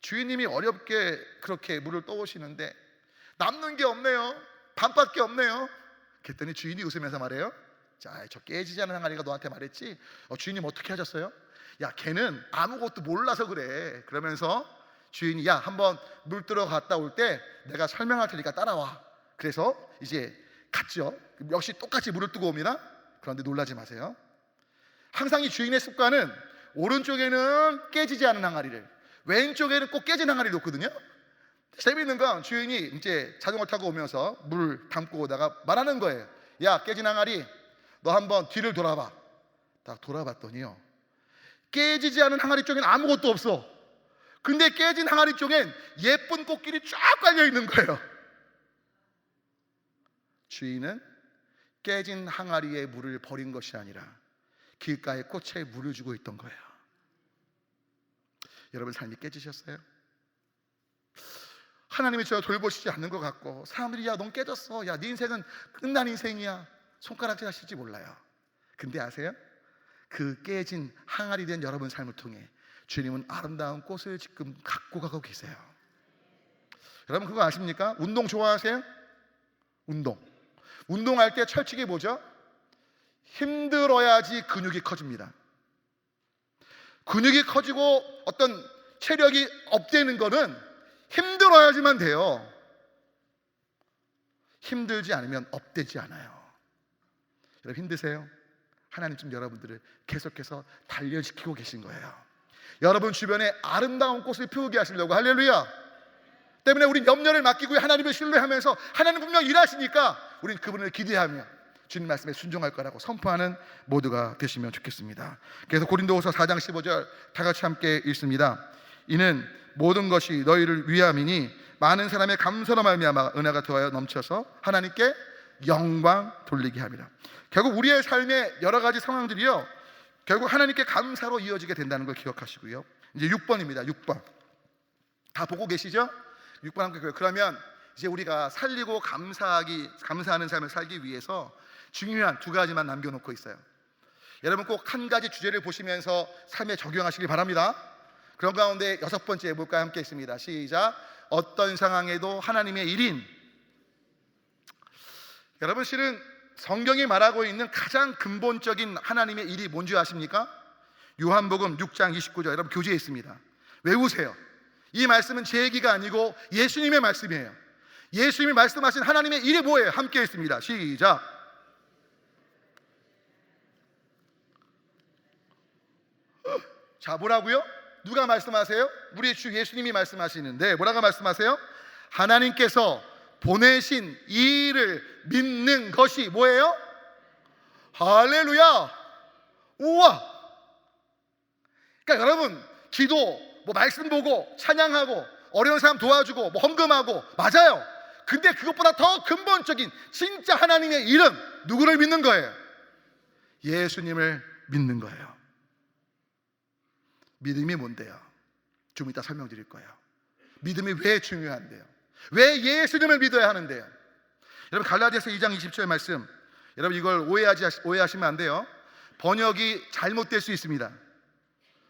주인님이 어렵게 그렇게 물을 떠오시는데 남는 게 없네요. 반밖에 없네요. 그랬더니 주인이 웃으면서 말해요. 자, 저 깨지지 않은 항아리가 너한테 말했지, 주인님 어떻게 하셨어요? 야, 걔는 아무것도 몰라서 그래. 그러면서 주인이, 야, 한번 물 뜨러 갔다 올 때 내가 설명할 테니까 따라와. 그래서 이제 갔죠. 역시 똑같이 물을 뜨고 옵니다. 그런데 놀라지 마세요. 항상 이 주인의 습관은 오른쪽에는 깨지지 않은 항아리를, 왼쪽에는 꼭 깨진 항아리를 놓거든요. 재미있는 건 주인이 이제 자전거 타고 오면서 물 담고 오다가 말하는 거예요. 야, 깨진 항아리, 너 한번 뒤를 돌아봐. 딱 돌아봤더니요, 깨지지 않은 항아리 쪽엔 아무것도 없어. 근데 깨진 항아리 쪽엔 예쁜 꽃길이 쫙 깔려 있는 거예요. 주인은 깨진 항아리에 물을 버린 것이 아니라 길가의 꽃에 물을 주고 있던 거예요. 여러분 삶이 깨지셨어요? 하나님이 저 돌보시지 않는 것 같고 사람들이, 야, 넌 깨졌어, 야, 네 인생은 끝난 인생이야, 손가락질 하실지 몰라요. 근데 아세요? 그 깨진 항아리 된 여러분 삶을 통해 주님은 아름다운 꽃을 지금 갖고 가고 계세요. 여러분 그거 아십니까? 운동 좋아하세요? 운동할 때 철칙이 뭐죠? 힘들어야지 근육이 커집니다. 근육이 커지고 어떤 체력이 업되는 거는 힘들어야지만 돼요. 힘들지 않으면 업되지 않아요. 여러분 힘드세요? 하나님 지금 여러분들을 계속해서 단련시키고 계신 거예요. 여러분 주변에 아름다운 꽃을 피우게 하시려고, 할렐루야, 때문에 우린 염려를 맡기고 하나님을 신뢰하면서 하나님 분명 일하시니까 우린 그분을 기대하며 주님 말씀에 순종할 거라고 선포하는 모두가 되시면 좋겠습니다. 그래서 고린도후서 4장 15절 다 같이 함께 읽습니다. 이는 모든 것이 너희를 위함이니 많은 사람의 감사로 말미암아 은혜가 더하여 넘쳐서 하나님께 영광 돌리게 합니다. 결국 우리의 삶의 여러 가지 상황들이요, 결국 하나님께 감사로 이어지게 된다는 걸 기억하시고요. 이제 6번입니다. 6번 다 보고 계시죠? 6번 함께. 그러면 이제 우리가 살리고 감사하는 삶을 살기 위해서 중요한 2가지만 남겨놓고 있어요. 여러분 꼭 한 가지 주제를 보시면서 삶에 적용하시길 바랍니다. 그런 가운데 6번째 해볼까요? 함께 있습니다. 시작. 어떤 상황에도 하나님의 일인. 여러분 실은 성경이 말하고 있는 가장 근본적인 하나님의 일이 뭔지 아십니까? 요한복음 6장 29절 여러분 교재에 있습니다. 외우세요. 이 말씀은 제 얘기가 아니고 예수님의 말씀이에요. 예수님이 말씀하신 하나님의 일이 뭐예요? 함께 있습니다. 시작. 자, 뭐라고요? 누가 말씀하세요? 우리 주 예수님이 말씀하시는데 뭐라고 말씀하세요? 하나님께서 보내신 이 일을 믿는 것이 뭐예요? 할렐루야. 우와. 그러니까 여러분, 기도, 뭐 말씀 보고 찬양하고 어려운 사람 도와주고 뭐 헌금하고 맞아요. 근데 그것보다 더 근본적인 진짜 하나님의 이름, 누구를 믿는 거예요? 예수님을 믿는 거예요. 믿음이 뭔데요? 좀 이따 설명드릴 거예요. 믿음이 왜 중요한데요? 왜 예수님을 믿어야 하는데요? 여러분, 갈라디아서 2장 20절 말씀, 여러분 이걸 오해하시면 안 돼요. 번역이 잘못될 수 있습니다.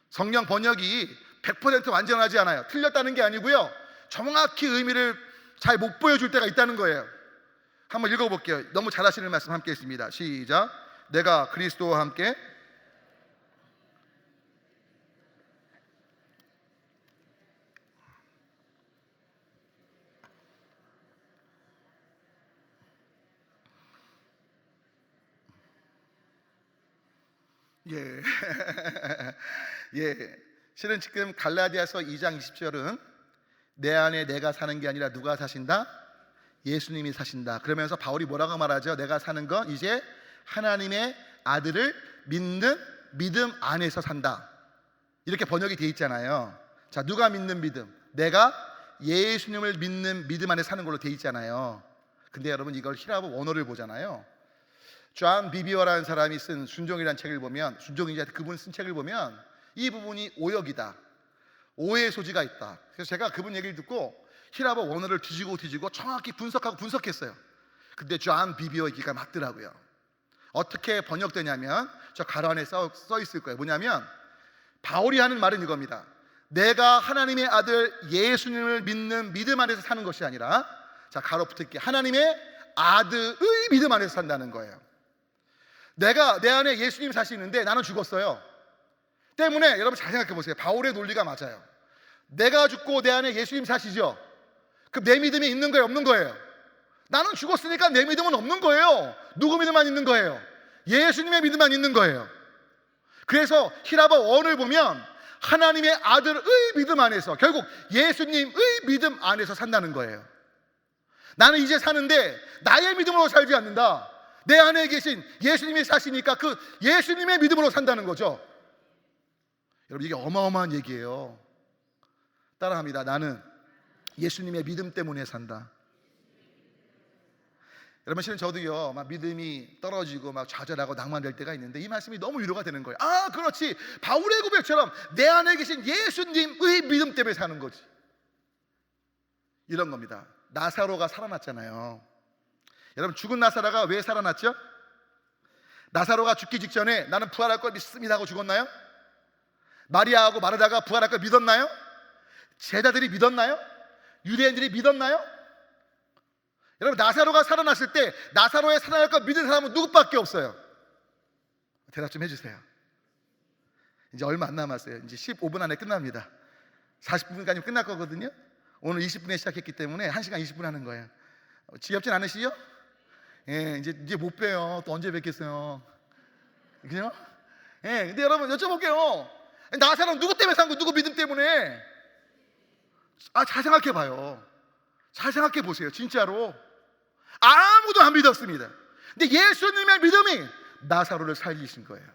성경 번역이 100% 완전하지 않아요. 틀렸다는 게 아니고요, 정확히 의미를 잘 못 보여줄 때가 있다는 거예요. 한번 읽어볼게요. 너무 잘하시는 말씀 함께 했습니다. 시작. 내가 그리스도와 함께 예. 예. 실은 지금 갈라디아서 2장 20절은 내 안에 내가 사는 게 아니라 누가 사신다? 예수님이 사신다. 그러면서 바울이 뭐라고 말하죠? 내가 사는 건 이제 하나님의 아들을 믿는 믿음 안에서 산다. 이렇게 번역이 돼 있잖아요. 자, 누가 믿는 믿음? 내가 예수님을 믿는 믿음 안에 사는 걸로 돼 있잖아요. 근데 여러분, 이걸 히라보 원어를 보잖아요. 존 비비어라는 사람이 쓴 순종이라는 책을 보면, 순종이자 그분 쓴 책을 보면 이 부분이 오역이다, 오해의 소지가 있다. 그래서 제가 그분 얘기를 듣고 히라보 원어를 뒤지고 정확히 분석했어요. 근데 존 비비어 얘기가 맞더라고요. 어떻게 번역되냐면 저 가로 안에 써 있을 거예요. 뭐냐면 바울이 하는 말은 이겁니다. 내가 하나님의 아들 예수님을 믿는 믿음 안에서 사는 것이 아니라, 자, 가로 붙을게, 하나님의 아들의 믿음 안에서 산다는 거예요. 내가 내 안에 예수님이 사시는데 나는 죽었어요. 때문에 여러분 잘 생각해 보세요. 바울의 논리가 맞아요. 내가 죽고 내 안에 예수님 사시죠? 그럼 내 믿음이 있는 거예요, 없는 거예요? 나는 죽었으니까 내 믿음은 없는 거예요. 누구 믿음만 있는 거예요? 예수님의 믿음만 있는 거예요. 그래서 히라보 원을 보면 하나님의 아들의 믿음 안에서, 결국 예수님의 믿음 안에서 산다는 거예요. 나는 이제 사는데 나의 믿음으로 살지 않는다. 내 안에 계신 예수님이 사시니까 그 예수님의 믿음으로 산다는 거죠. 여러분, 이게 어마어마한 얘기예요. 따라합니다. 나는 예수님의 믿음 때문에 산다. 여러분, 실은 저도요, 막 믿음이 떨어지고 막 좌절하고 낭만될 때가 있는데 이 말씀이 너무 위로가 되는 거예요. 아, 그렇지, 바울의 고백처럼 내 안에 계신 예수님의 믿음 때문에 사는 거지. 이런 겁니다. 나사로가 살아났잖아요. 여러분, 죽은 나사로가 왜 살아났죠? 나사로가 죽기 직전에 나는 부활할 걸 믿습니다 하고 죽었나요? 마리아하고 마르다가 부활할 걸 믿었나요? 제자들이 믿었나요? 유대인들이 믿었나요? 여러분, 나사로가 살아났을 때 나사로의 살아날 걸 믿은 사람은 누구밖에 없어요. 대답 좀 해주세요. 이제 얼마 안 남았어요. 이제 15분 안에 끝납니다. 40분까지 끝날 거거든요. 오늘 20분에 시작했기 때문에 1시간 20분 하는 거예요. 지겹진 않으시죠? 예, 이제 못 봬요. 또 언제 뵙겠어요? 그죠? 예, 근데 여러분 여쭤볼게요. 나사로는 누구 때문에 산 거? 누구 믿음 때문에? 잘 생각해 봐요. 잘 생각해 보세요. 진짜로 아무도 안 믿었습니다. 근데 예수님의 믿음이 나사로를 살리신 거예요.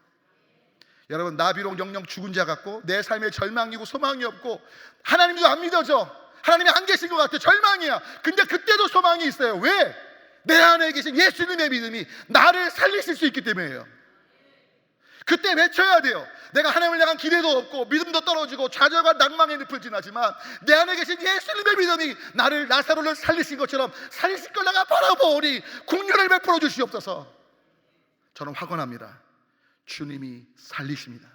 여러분, 나 비록 영영 죽은 자 같고 내 삶에 절망이고 소망이 없고 하나님도 안 믿어져, 하나님이 안 계신 것 같아, 절망이야. 근데 그때도 소망이 있어요. 왜? 내 안에 계신 예수님의 믿음이 나를 살리실 수 있기 때문이에요. 그때 외쳐야 돼요. 내가 하나님을 향한 기대도 없고 믿음도 떨어지고 좌절과 낭망의 늪을 지나지만 내 안에 계신 예수님의 믿음이 나를, 나사로를 살리신 것처럼 살리실 걸 내가 바라보니 긍휼을 베풀어 주시옵소서. 저는 확언합니다. 주님이 살리십니다.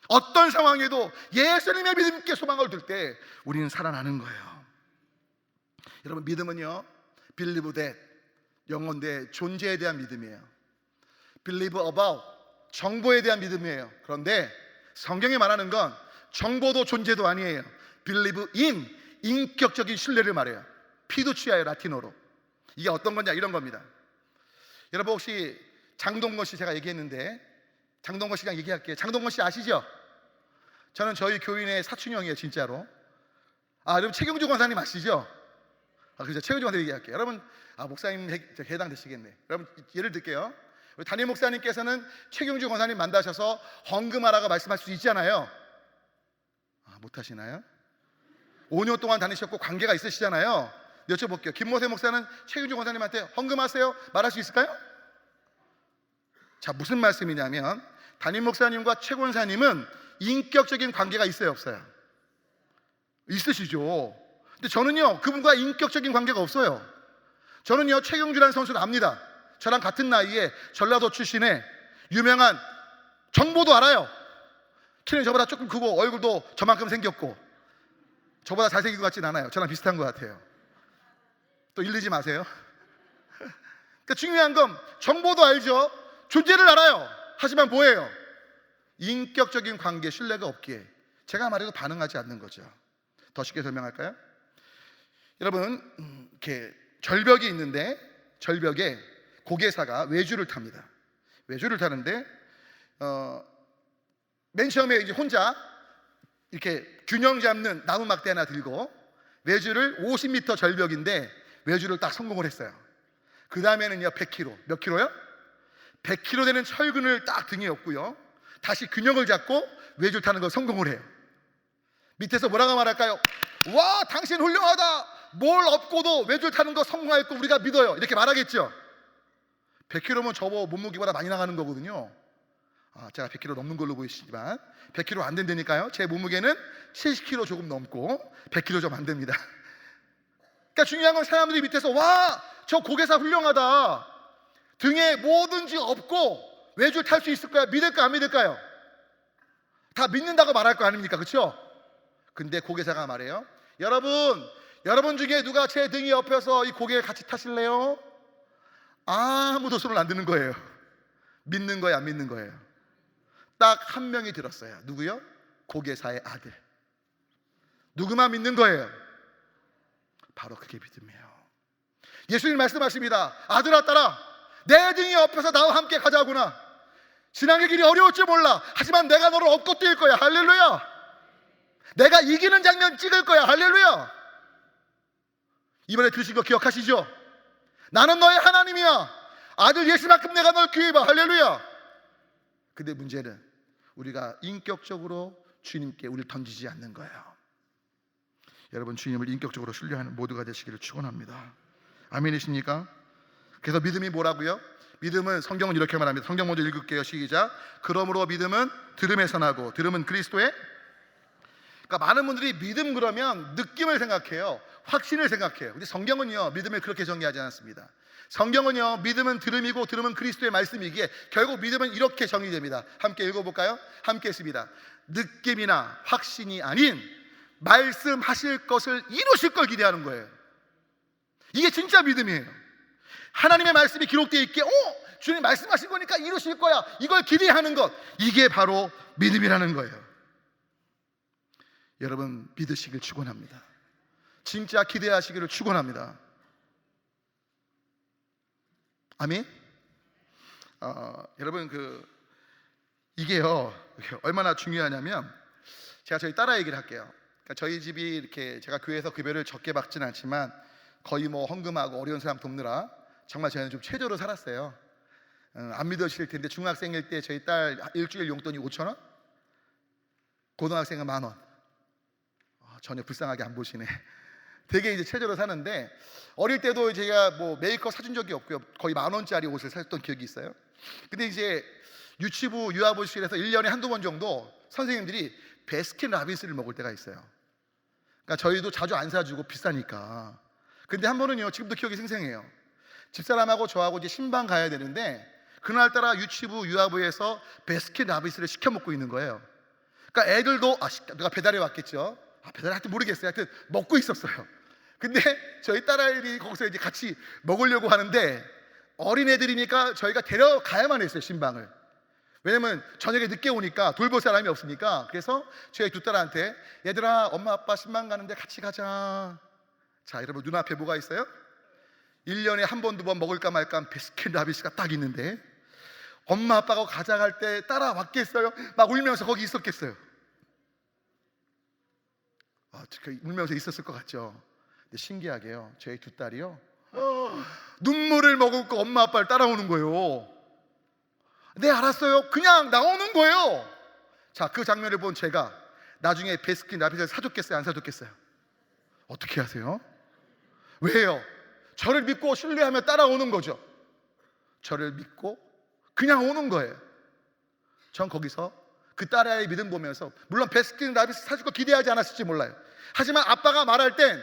어떤 상황에도 예수님의 믿음께 소망을 둘 때 우리는 살아나는 거예요. 여러분, 믿음은요, believe that, 영어인데 존재에 대한 믿음이에요. believe about, 정보에 대한 믿음이에요. 그런데 성경이 말하는 건 정보도 존재도 아니에요. believe in, 인격적인 신뢰를 말해요. 피두치아예요, 라틴어로. 이게 어떤 거냐, 이런 겁니다. 여러분, 혹시 장동건 씨 제가 얘기했는데 장동건 씨랑 얘기할게요. 장동건 씨 아시죠? 저는 저희 교인의 사촌 형이에요, 진짜로. 여러분, 최경주 권사님 아시죠? 그렇죠. 최경주 권사님 얘기할게요. 여러분, 목사님 해당되시겠네. 여러분, 예를 들게요. 우리 담임 목사님께서는 최경주 권사님 만나셔서 헌금하라고 말씀할 수 있잖아요. 못하시나요? 5년 동안 다니셨고 관계가 있으시잖아요. 여쭤볼게요. 김모세 목사는 최경주 권사님한테 헌금하세요 말할 수 있을까요? 자, 무슨 말씀이냐면 담임 목사님과 최 권사님은 인격적인 관계가 있어요, 없어요? 있으시죠. 근데 저는요, 그분과 인격적인 관계가 없어요. 저는요, 최경주라는 선수를 압니다. 저랑 같은 나이에 전라도 출신의 유명한, 정보도 알아요. 키는 저보다 조금 크고 얼굴도 저만큼 생겼고 저보다 잘생긴 것 같진 않아요. 저랑 비슷한 것 같아요. 또 일르지 마세요. 그러니까 중요한 건 정보도 알죠. 존재를 알아요. 하지만 뭐예요? 인격적인 관계, 신뢰가 없기에 제가 말해도 반응하지 않는 거죠. 더 쉽게 설명할까요? 여러분, 이렇게 절벽이 있는데 절벽에 고개사가 외주를 탑니다. 외주를 타는데 맨 처음에 이제 혼자 이렇게 균형 잡는 나무 막대 하나 들고 외주를 50m 절벽인데 외주를 딱 성공을 했어요. 그 다음에는요 100km. 몇 킬로요? 100km 되는 철근을 딱 등에 업고요 다시 균형을 잡고 외주를 타는 걸 성공을 해요. 밑에서 뭐라고 말할까요? 와, 당신 훌륭하다. 뭘 업고도 외주를 타는 거 성공했고 우리가 믿어요. 이렇게 말하겠죠. 100km면 저 몸무게보다 많이 나가는 거거든요. 제가 100kg 넘는 걸로 보이시지만 100kg 안 된다니까요. 제 몸무게는 70kg 조금 넘고 100kg 좀 안 됩니다. 그러니까 중요한 건 사람들이 밑에서 와, 저 고개사 훌륭하다. 등에 뭐든지 업고 외줄 탈 수 있을 거야. 믿을까 안 믿을까요? 다 믿는다고 말할 거 아닙니까? 그렇죠? 근데 고개사가 말해요. 여러분 중에 누가 제 등에 업혀서 이 고개를 같이 타실래요? 아무도 손을 안 드는 거예요. 믿는 거예요, 안 믿는 거예요? 딱 한 명이 들었어요. 누구요? 고개사의 아들. 누구만 믿는 거예요? 바로 그게 믿음이에요. 예수님 말씀하십니다. 아들아, 딸아, 내 등에 업혀서 나와 함께 가자구나. 신앙의 길이 어려울지 몰라. 하지만 내가 너를 업고 뛸 거야. 할렐루야. 내가 이기는 장면 찍을 거야. 할렐루야. 이번에 들으신 거 기억하시죠? 나는 너의 하나님이야. 아들 예수만큼 내가 널 귀히 봐. 할렐루야. 근데 문제는 우리가 인격적으로 주님께 우리를 던지지 않는 거예요. 여러분, 주님을 인격적으로 신뢰하는 모두가 되시기를 축원합니다. 아멘이십니까? 그래서 믿음이 뭐라고요? 믿음은, 성경은 이렇게 말합니다. 성경 먼저 읽을게요. 시작. 그러므로 믿음은 들음에서 나고 들음은 그리스도의. 그러니까 많은 분들이 믿음 그러면 느낌을 생각해요. 확신을 생각해요. 근데 성경은요, 믿음을 그렇게 정의하지 않습니다. 성경은요, 믿음은 들음이고 들음은 그리스도의 말씀이기에 결국 믿음은 이렇게 정의됩니다. 함께 읽어볼까요? 함께 했습니다. 느낌이나 확신이 아닌 말씀하실 것을 이루실 걸 기대하는 거예요. 이게 진짜 믿음이에요. 하나님의 말씀이 기록되어 있기에 주님 말씀하신 거니까 이루실 거야, 이걸 기대하는 것, 이게 바로 믿음이라는 거예요. 여러분, 믿으시길 축원합니다. 진짜 기대하시기를 축원합니다. 아멘. 여러분, 이게요 얼마나 중요하냐면, 제가 저희 딸아 얘기를 할게요. 그러니까 저희 집이 이렇게, 제가 교회에서 급여를 적게 받지는 않지만 거의 뭐 헌금하고 어려운 사람 돕느라 정말 저희는 좀 최저로 살았어요. 안 믿으실 텐데 중학생일 때 저희 딸 일주일 용돈이 5,000원, 고등학생은 10,000원. 전혀 불쌍하게 안 보시네. 되게 이제 최저로 사는데, 어릴 때도 제가 뭐 메이크업 사준 적이 없고요. 거의 10,000원짜리 옷을 샀던 기억이 있어요. 근데 이제 유치부 유아부실에서 1년에 한두 번 정도 선생님들이 베스킨라빈스를 먹을 때가 있어요. 그러니까 저희도 자주 안 사주고 비싸니까. 근데 한 번은요, 지금도 기억이 생생해요. 집사람하고 저하고 이제 신방 가야 되는데 그날따라 유치부 유아부에서 베스킨라빈스를 시켜 먹고 있는 거예요. 그러니까 애들도 누가 배달해 왔겠죠. 배달할 때 모르겠어요. 하여튼 먹고 있었어요. 근데 저희 딸아이들이 거기서 이제 같이 먹으려고 하는데 어린애들이니까 저희가 데려가야만 했어요, 신방을. 왜냐면 저녁에 늦게 오니까 돌볼 사람이 없으니까. 그래서 저희 두 딸한테, 얘들아, 엄마 아빠 신방 가는데 같이 가자. 자, 여러분, 눈앞에 뭐가 있어요? 1년에 한 번, 두 번 먹을까 말까 한 베스킨라빈스가 딱 있는데 엄마 아빠가 가져갈 때 따라왔겠어요? 막 울면서 거기 있었겠어요? 울면서 있었을 것 같죠. 근데 신기하게요, 저희 두 딸이요 눈물을 머금고 엄마 아빠를 따라오는 거예요. 네, 알았어요. 그냥 나오는 거예요. 자, 그 장면을 본 제가 나중에 베스킨라빈스를 사줬겠어요, 안 사줬겠어요? 어떻게 하세요? 왜요? 저를 믿고 신뢰하며 따라오는 거죠. 저를 믿고 그냥 오는 거예요. 전 거기서 그 딸아이의 믿음 보면서, 물론 베스킨라빈스 사줄 거 기대하지 않았을지 몰라요. 하지만 아빠가 말할 땐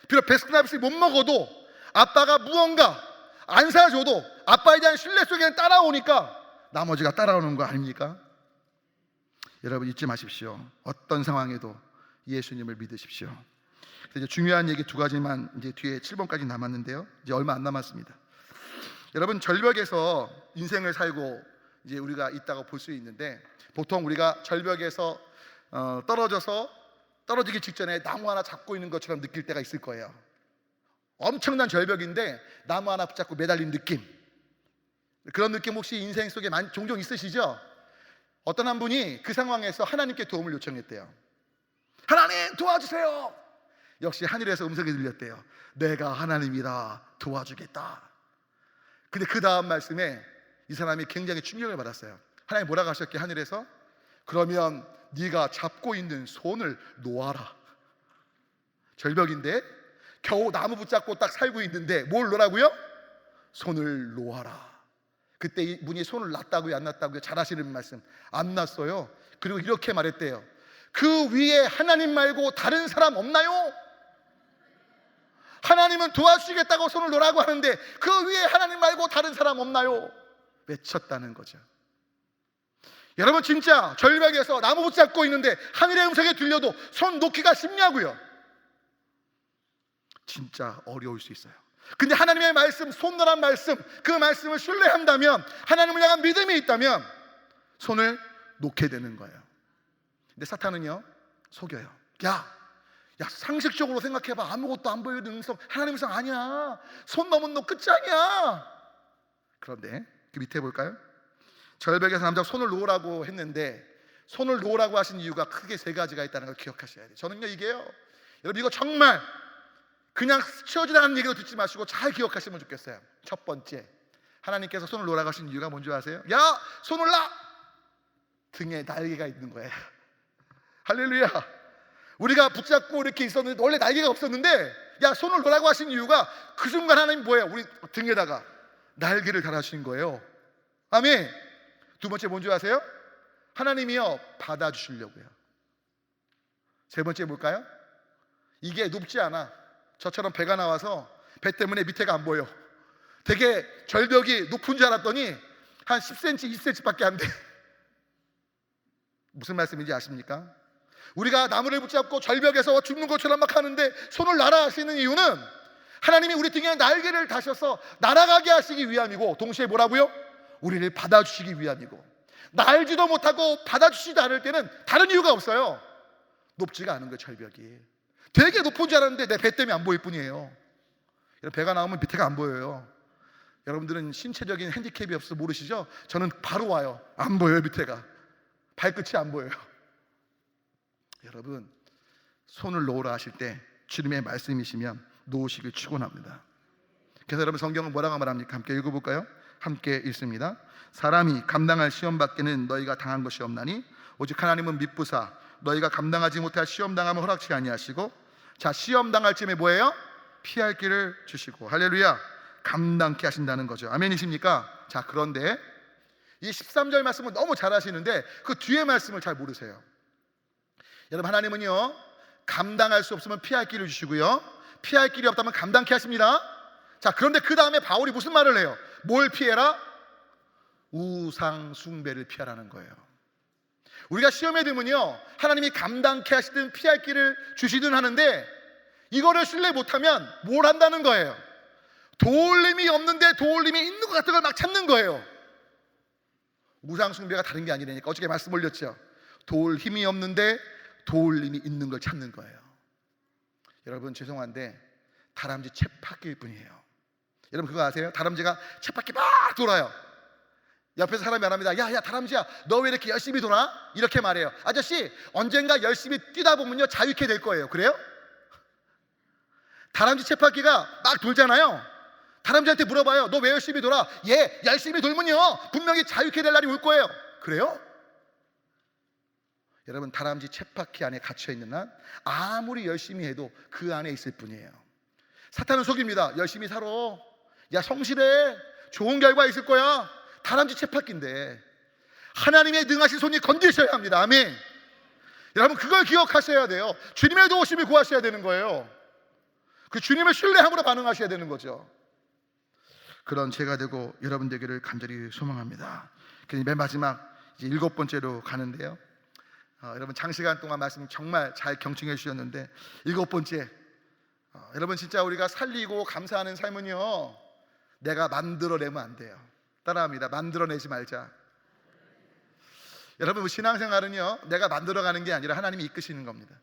비록 베스킨라빈스 못 먹어도 아빠가 무언가 안 사줘도 아빠에 대한 신뢰 속에는 따라오니까 나머지가 따라오는 거 아닙니까? 여러분, 잊지 마십시오. 어떤 상황에도 예수님을 믿으십시오. 이제 중요한 얘기 두 가지만 이제 뒤에 7번까지 남았는데요, 이제 얼마 안 남았습니다. 여러분, 절벽에서 인생을 살고 이제 우리가 있다고 볼 수 있는데, 보통 우리가 절벽에서 떨어지기 직전에 나무 하나 잡고 있는 것처럼 느낄 때가 있을 거예요. 엄청난 절벽인데 나무 하나 붙잡고 매달린 느낌, 그런 느낌 혹시 인생 속에 종종 있으시죠? 어떤 한 분이 그 상황에서 하나님께 도움을 요청했대요. 하나님, 도와주세요. 역시 하늘에서 음성이 들렸대요. 내가 하나님이라 도와주겠다. 근데 그 다음 말씀에 이 사람이 굉장히 충격을 받았어요. 하나님 뭐라고 하셨게? 하늘에서 그러면 네가 잡고 있는 손을 놓아라. 절벽인데 겨우 나무 붙잡고 딱 살고 있는데 뭘 놓으라고요? 손을 놓아라. 그때 이분이 손을 놨다고요, 안 놨다고요? 잘 하시는 말씀. 안 놨어요. 그리고 이렇게 말했대요. 그 위에 하나님 말고 다른 사람 없나요? 하나님은 도와주시겠다고 손을 놓으라고 하는데 그 위에 하나님 말고 다른 사람 없나요? 외쳤다는 거죠. 여러분, 진짜 절벽에서 나무 붙잡고 있는데 하늘의 음성이 들려도 손 놓기가 쉽냐고요? 진짜 어려울 수 있어요. 근데 하나님의 말씀, 손 놓으란 말씀, 그 말씀을 신뢰한다면, 하나님을 향한 믿음이 있다면 손을 놓게 되는 거예요. 근데 사탄은요, 속여요. 야, 상식적으로 생각해봐. 아무것도 안 보이는 음성, 하나님의 음성 아니야. 손 넘은 너 끝장이야. 그런데 그 밑에 볼까요? 절벽에서 남자가 손을 놓으라고 했는데, 손을 놓으라고 하신 이유가 크게 세 가지가 있다는 걸 기억하셔야 돼요. 저는요, 이게요, 여러분, 이거 정말 그냥 스쳐지나가는 얘기도 듣지 마시고 잘 기억하시면 좋겠어요. 첫 번째, 하나님께서 손을 놓으라고 하신 이유가 뭔지 아세요? 야, 손을 놔! 등에 날개가 있는 거예요. 할렐루야. 우리가 붙잡고 이렇게 있었는데 원래 날개가 없었는데, 야, 손을 놓으라고 하신 이유가 그 순간 하나님 뭐예요? 우리 등에다가 날개를 달아주신 거예요. 아멘. 두 번째 뭔지 아세요? 하나님이요, 받아주시려고요. 세 번째 뭘까요? 이게 높지 않아. 저처럼 배가 나와서 배 때문에 밑에가 안 보여. 되게 절벽이 높은 줄 알았더니 한 10cm, 20cm밖에 안 돼. 무슨 말씀인지 아십니까? 우리가 나무를 붙잡고 절벽에서 죽는 것처럼 막 하는데 손을 놔라 하시는 이유는 하나님이 우리 등에 날개를 다셔서 날아가게 하시기 위함이고, 동시에 뭐라고요? 우리를 받아주시기 위함이고. 날지도 못하고 받아주시지 않을 때는 다른 이유가 없어요. 높지가 않은 거예요. 절벽이 되게 높은 줄 알았는데 내 배 때문에 안 보일 뿐이에요. 배가 나오면 밑에가 안 보여요. 여러분들은 신체적인 핸디캡이 없어서 모르시죠? 저는 바로 와요. 안 보여요. 밑에가, 발끝이 안 보여요. 여러분, 손을 놓으라 하실 때 주님의 말씀이시면 놓으시길 축원합니다. 그래서 여러분, 성경은 뭐라고 말합니까? 함께 읽어볼까요? 함께 읽습니다. 사람이 감당할 시험 밖에는 너희가 당한 것이 없나니 오직 하나님은 미쁘사 너희가 감당하지 못할 시험 당함을 허락치 아니하시고, 자, 시험 당할 쯤에 뭐예요? 피할 길을 주시고. 할렐루야. 감당케 하신다는 거죠. 아멘이십니까? 자, 그런데 이 13절 말씀은 너무 잘 하시는데 그 뒤에 말씀을 잘 모르세요. 여러분, 하나님은요, 감당할 수 없으면 피할 길을 주시고요, 피할 길이 없다면 감당케 하십니다. 자, 그런데 그 다음에 바울이 무슨 말을 해요? 뭘 피해라? 우상 숭배를 피하라는 거예요. 우리가 시험에 들면요, 하나님이 감당케 하시든 피할 길을 주시든 하는데, 이거를 신뢰 못하면 뭘 한다는 거예요? 도울림이 없는데 도울림이 있는 것 같은 걸 막 찾는 거예요. 우상 숭배가 다른 게 아니라니까. 어저께 말씀 올렸죠. 도울 힘이 없는데 도울림이 있는 걸 찾는 거예요. 여러분, 죄송한데 다람쥐 쳇바퀴일 뿐이에요. 여러분, 그거 아세요? 다람쥐가 쳇바퀴 막 돌아요. 옆에서 사람이 말합니다. 야, 다람쥐야, 너 왜 이렇게 열심히 돌아? 이렇게 말해요. 아저씨, 언젠가 열심히 뛰다 보면요, 자유케 될 거예요. 그래요? 다람쥐 쳇바퀴가 막 돌잖아요. 할아버지한테 물어봐요. 너 왜 열심히 돌아? 예, 열심히 돌면요 분명히 자유케 될 날이 올 거예요. 그래요? 여러분, 다람쥐 쳇바퀴 안에 갇혀있는 한 아무리 열심히 해도 그 안에 있을 뿐이에요. 사탄은 속입니다. 열심히 살아, 야 성실해, 좋은 결과 있을 거야. 다람쥐 쳇바퀴인데 하나님의 능하신 손이 건드셔야 합니다. 아멘. 여러분, 그걸 기억하셔야 돼요. 주님의 도우심을 구하셔야 되는 거예요. 그 주님을 신뢰함으로 반응하셔야 되는 거죠. 그런 제가 되고 여러분 되기를 간절히 소망합니다. 맨 마지막 이제 7번째로 가는데요. 여러분, 장시간 동안 말씀 정말 잘 경청해 주셨는데 7번째, 여러분 진짜 우리가 살리고 감사하는 삶은요, 내가 만들어내면 안 돼요. 따라합니다. 만들어내지 말자. 여러분, 신앙생활은요 내가 만들어가는 게 아니라 하나님이 이끄시는 겁니다.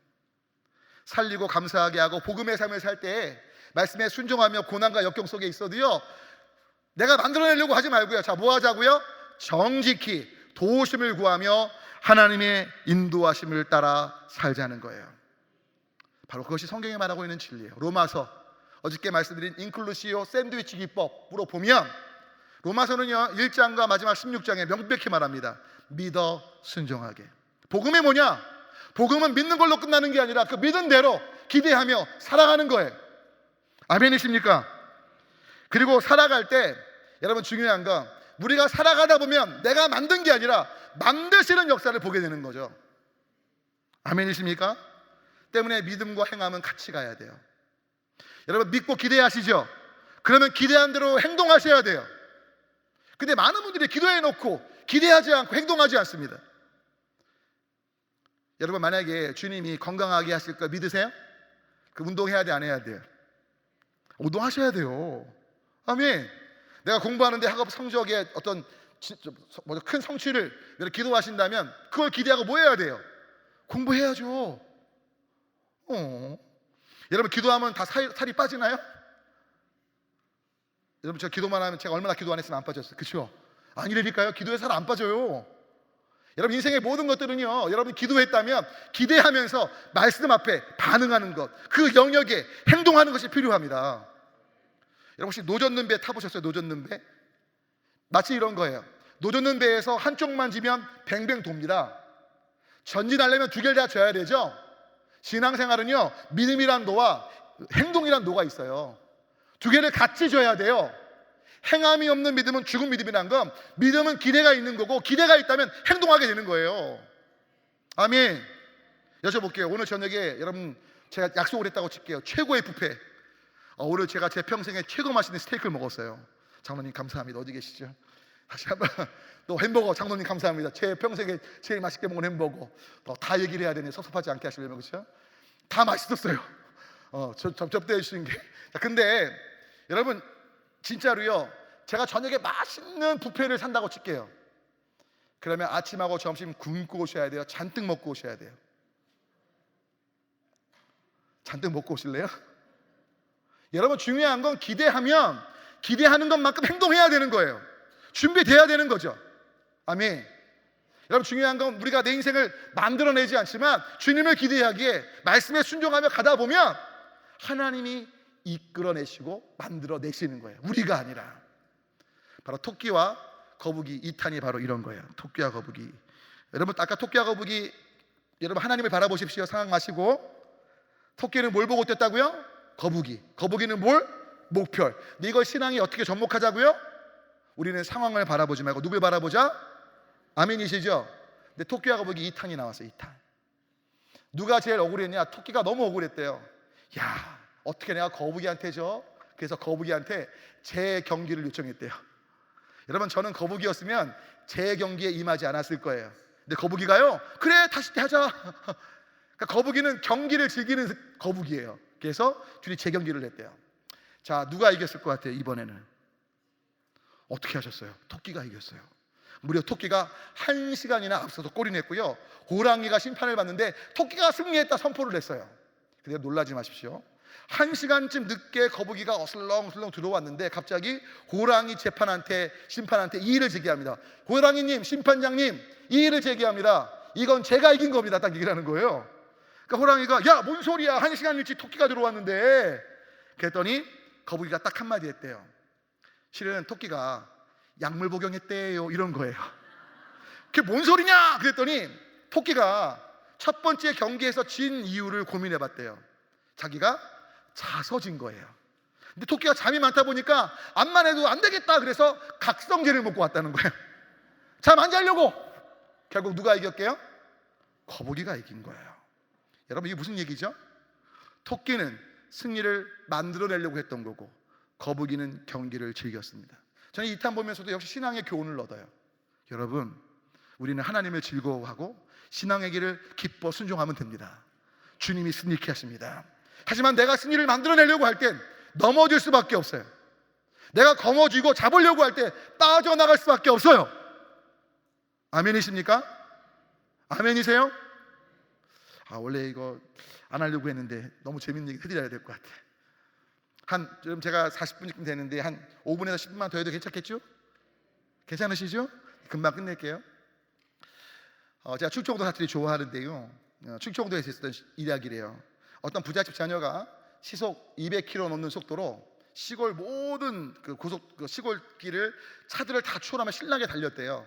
살리고 감사하게 하고 복음의 삶을 살 때 말씀에 순종하며 고난과 역경 속에 있어도요 내가 만들어내려고 하지 말고요, 자 뭐 하자고요? 정직히 도우심을 구하며 하나님의 인도하심을 따라 살자는 거예요. 바로 그것이 성경에 말하고 있는 진리예요. 로마서, 어저께 말씀드린 인클루시오 샌드위치 기법으로 보면 로마서는요 1장과 마지막 16장에 명백히 말합니다. 믿어 순종하게. 복음이 뭐냐? 복음은 믿는 걸로 끝나는 게 아니라 그 믿은 대로 기대하며 살아가는 거예요. 아멘이십니까? 그리고 살아갈 때 여러분 중요한 건 우리가 살아가다 보면 내가 만든 게 아니라 만드시는 역사를 보게 되는 거죠. 아멘이십니까? 때문에 믿음과 행함은 같이 가야 돼요. 여러분, 믿고 기대하시죠? 그러면 기대한 대로 행동하셔야 돼요. 근데 많은 분들이 기도해 놓고 기대하지 않고 행동하지 않습니다. 여러분, 만약에 주님이 건강하게 하실 거 믿으세요? 그 운동해야 돼, 안 해야 돼요? 운동하셔야 돼요. 아멘. 내가 공부하는데 학업 성적에 어떤 큰 성취를 기도하신다면 그걸 기대하고 뭐 해야 돼요? 공부해야죠. 여러분, 기도하면 다 살이 빠지나요? 여러분, 제가 기도만 하면 제가 얼마나 기도 안 했으면 안 빠졌어요. 그렇죠? 아니라니까요. 기도해서 살 안 빠져요. 여러분, 인생의 모든 것들은요 여러분이 기도했다면 기대하면서 말씀 앞에 반응하는 것, 그 영역에 행동하는 것이 필요합니다. 여러분, 혹시 노젓는 배 타보셨어요? 노젓는 배? 마치 이런 거예요. 노젓는 배에서 한쪽만 지면 뱅뱅 돕니다. 전진하려면 두 개를 다 져야 되죠. 신앙생활은요 믿음이란 노와 행동이란 노가 있어요. 두 개를 같이 져야 돼요. 행함이 없는 믿음은 죽은 믿음이란 건, 믿음은 기대가 있는 거고 기대가 있다면 행동하게 되는 거예요. 아멘. 여쭤볼게요. 오늘 저녁에 여러분 제가 약속을 했다고 칠게요. 최고의 뷔페, 오늘 제가 제 평생에 최고 맛있는 스테이크를 먹었어요. 장로님 감사합니다. 어디 계시죠? 다시 한번 또 햄버거, 장로님 감사합니다. 제 평생에 제일 맛있게 먹은 햄버거. 다 얘기를 해야 되네. 섭섭하지 않게 하시려면. 그렇죠? 다 맛있었어요. 접대해 주신 게. 근데 여러분 진짜로요, 제가 저녁에 맛있는 뷔페를 산다고 칠게요. 그러면 아침하고 점심 굶고 오셔야 돼요? 잔뜩 먹고 오셔야 돼요? 잔뜩 먹고 오실래요? 여러분, 중요한 건 기대하면 기대하는 것만큼 행동해야 되는 거예요. 준비돼야 되는 거죠. 아멘. 여러분, 중요한 건 우리가 내 인생을 만들어내지 않지만 주님을 기대하기에 말씀에 순종하며 가다 보면 하나님이 이끌어내시고 만들어내시는 거예요. 우리가 아니라. 바로 토끼와 거북이 2탄이 바로 이런 거예요. 토끼와 거북이. 여러분, 아까 토끼와 거북이, 여러분 하나님을 바라보십시오. 상황 마시고. 토끼는 뭘 보고 뛰었다고요? 거북이. 거북이는 뭘? 목표. 근데 이걸 신앙이 어떻게 접목하자고요? 우리는 상황을 바라보지 말고 누굴 바라보자? 아멘이시죠? 근데 토끼와 거북이 2탄이 나왔어요. 2탄. 누가 제일 억울했냐? 토끼가 너무 억울했대요. 야, 어떻게 내가 거북이한테 줘? 그래서 거북이한테 재경기를 요청했대요. 여러분, 저는 거북이였으면 재경기에 임하지 않았을 거예요. 근데 거북이가요, 그래 다시 하자. 그러니까 거북이는 경기를 즐기는 거북이에요. 그래서 둘이 재경기를 했대요. 자, 누가 이겼을 것 같아요? 이번에는 어떻게 하셨어요? 토끼가 이겼어요. 무려 토끼가 1시간이나 앞서서 골이 냈고요, 호랑이가 심판을 받는데 토끼가 승리했다 선포를 했어요. 근데 놀라지 마십시오. 1시간쯤 늦게 거북이가 어슬렁어슬렁 들어왔는데 갑자기 호랑이 심판한테 이의를 제기합니다. 호랑이님, 심판장님, 이의를 제기합니다. 이건 제가 이긴 겁니다. 딱 얘기를 하는 거예요. 그러니까 호랑이가, 야, 뭔 소리야, 1시간 일찍 토끼가 들어왔는데. 그랬더니 거북이가 딱 한마디 했대요. 실은 토끼가 약물 복용했대요 이런 거예요. 그게 뭔 소리냐 그랬더니 토끼가 첫 번째 경기에서 진 이유를 고민해 봤대요. 자기가 자서 진 거예요. 근데 토끼가 잠이 많다 보니까 암만 해도 안 되겠다 그래서 각성제를 먹고 왔다는 거예요. 잠 안 자려고. 결국 누가 이겼게요? 거북이가 이긴 거예요. 여러분, 이게 무슨 얘기죠? 토끼는 승리를 만들어내려고 했던 거고 거북이는 경기를 즐겼습니다. 저는 이 탄 보면서도 역시 신앙의 교훈을 얻어요. 여러분, 우리는 하나님을 즐거워하고 신앙의 길을 기뻐 순종하면 됩니다. 주님이 승리케 하십니다. 하지만 내가 승리를 만들어내려고 할 땐 넘어질 수밖에 없어요. 내가 거머쥐고 잡으려고 할 때 빠져나갈 수밖에 없어요. 아멘이십니까? 아멘이세요? 원래 이거 안 하려고 했는데 너무 재밌는 얘기 해드려야 될 것 같아. 지금 제가 40분쯤 되는데 한 5분에서 10분만 더 해도 괜찮겠죠? 괜찮으시죠? 금방 끝낼게요. 제가 충청도 사투리 좋아하는데요, 충청도에서 있었던 이야기래요. 어떤 부잣집 자녀가 시속 200km 넘는 속도로 시골 모든 그 시골길을 차들을 다 추월하며 신나게 달렸대요.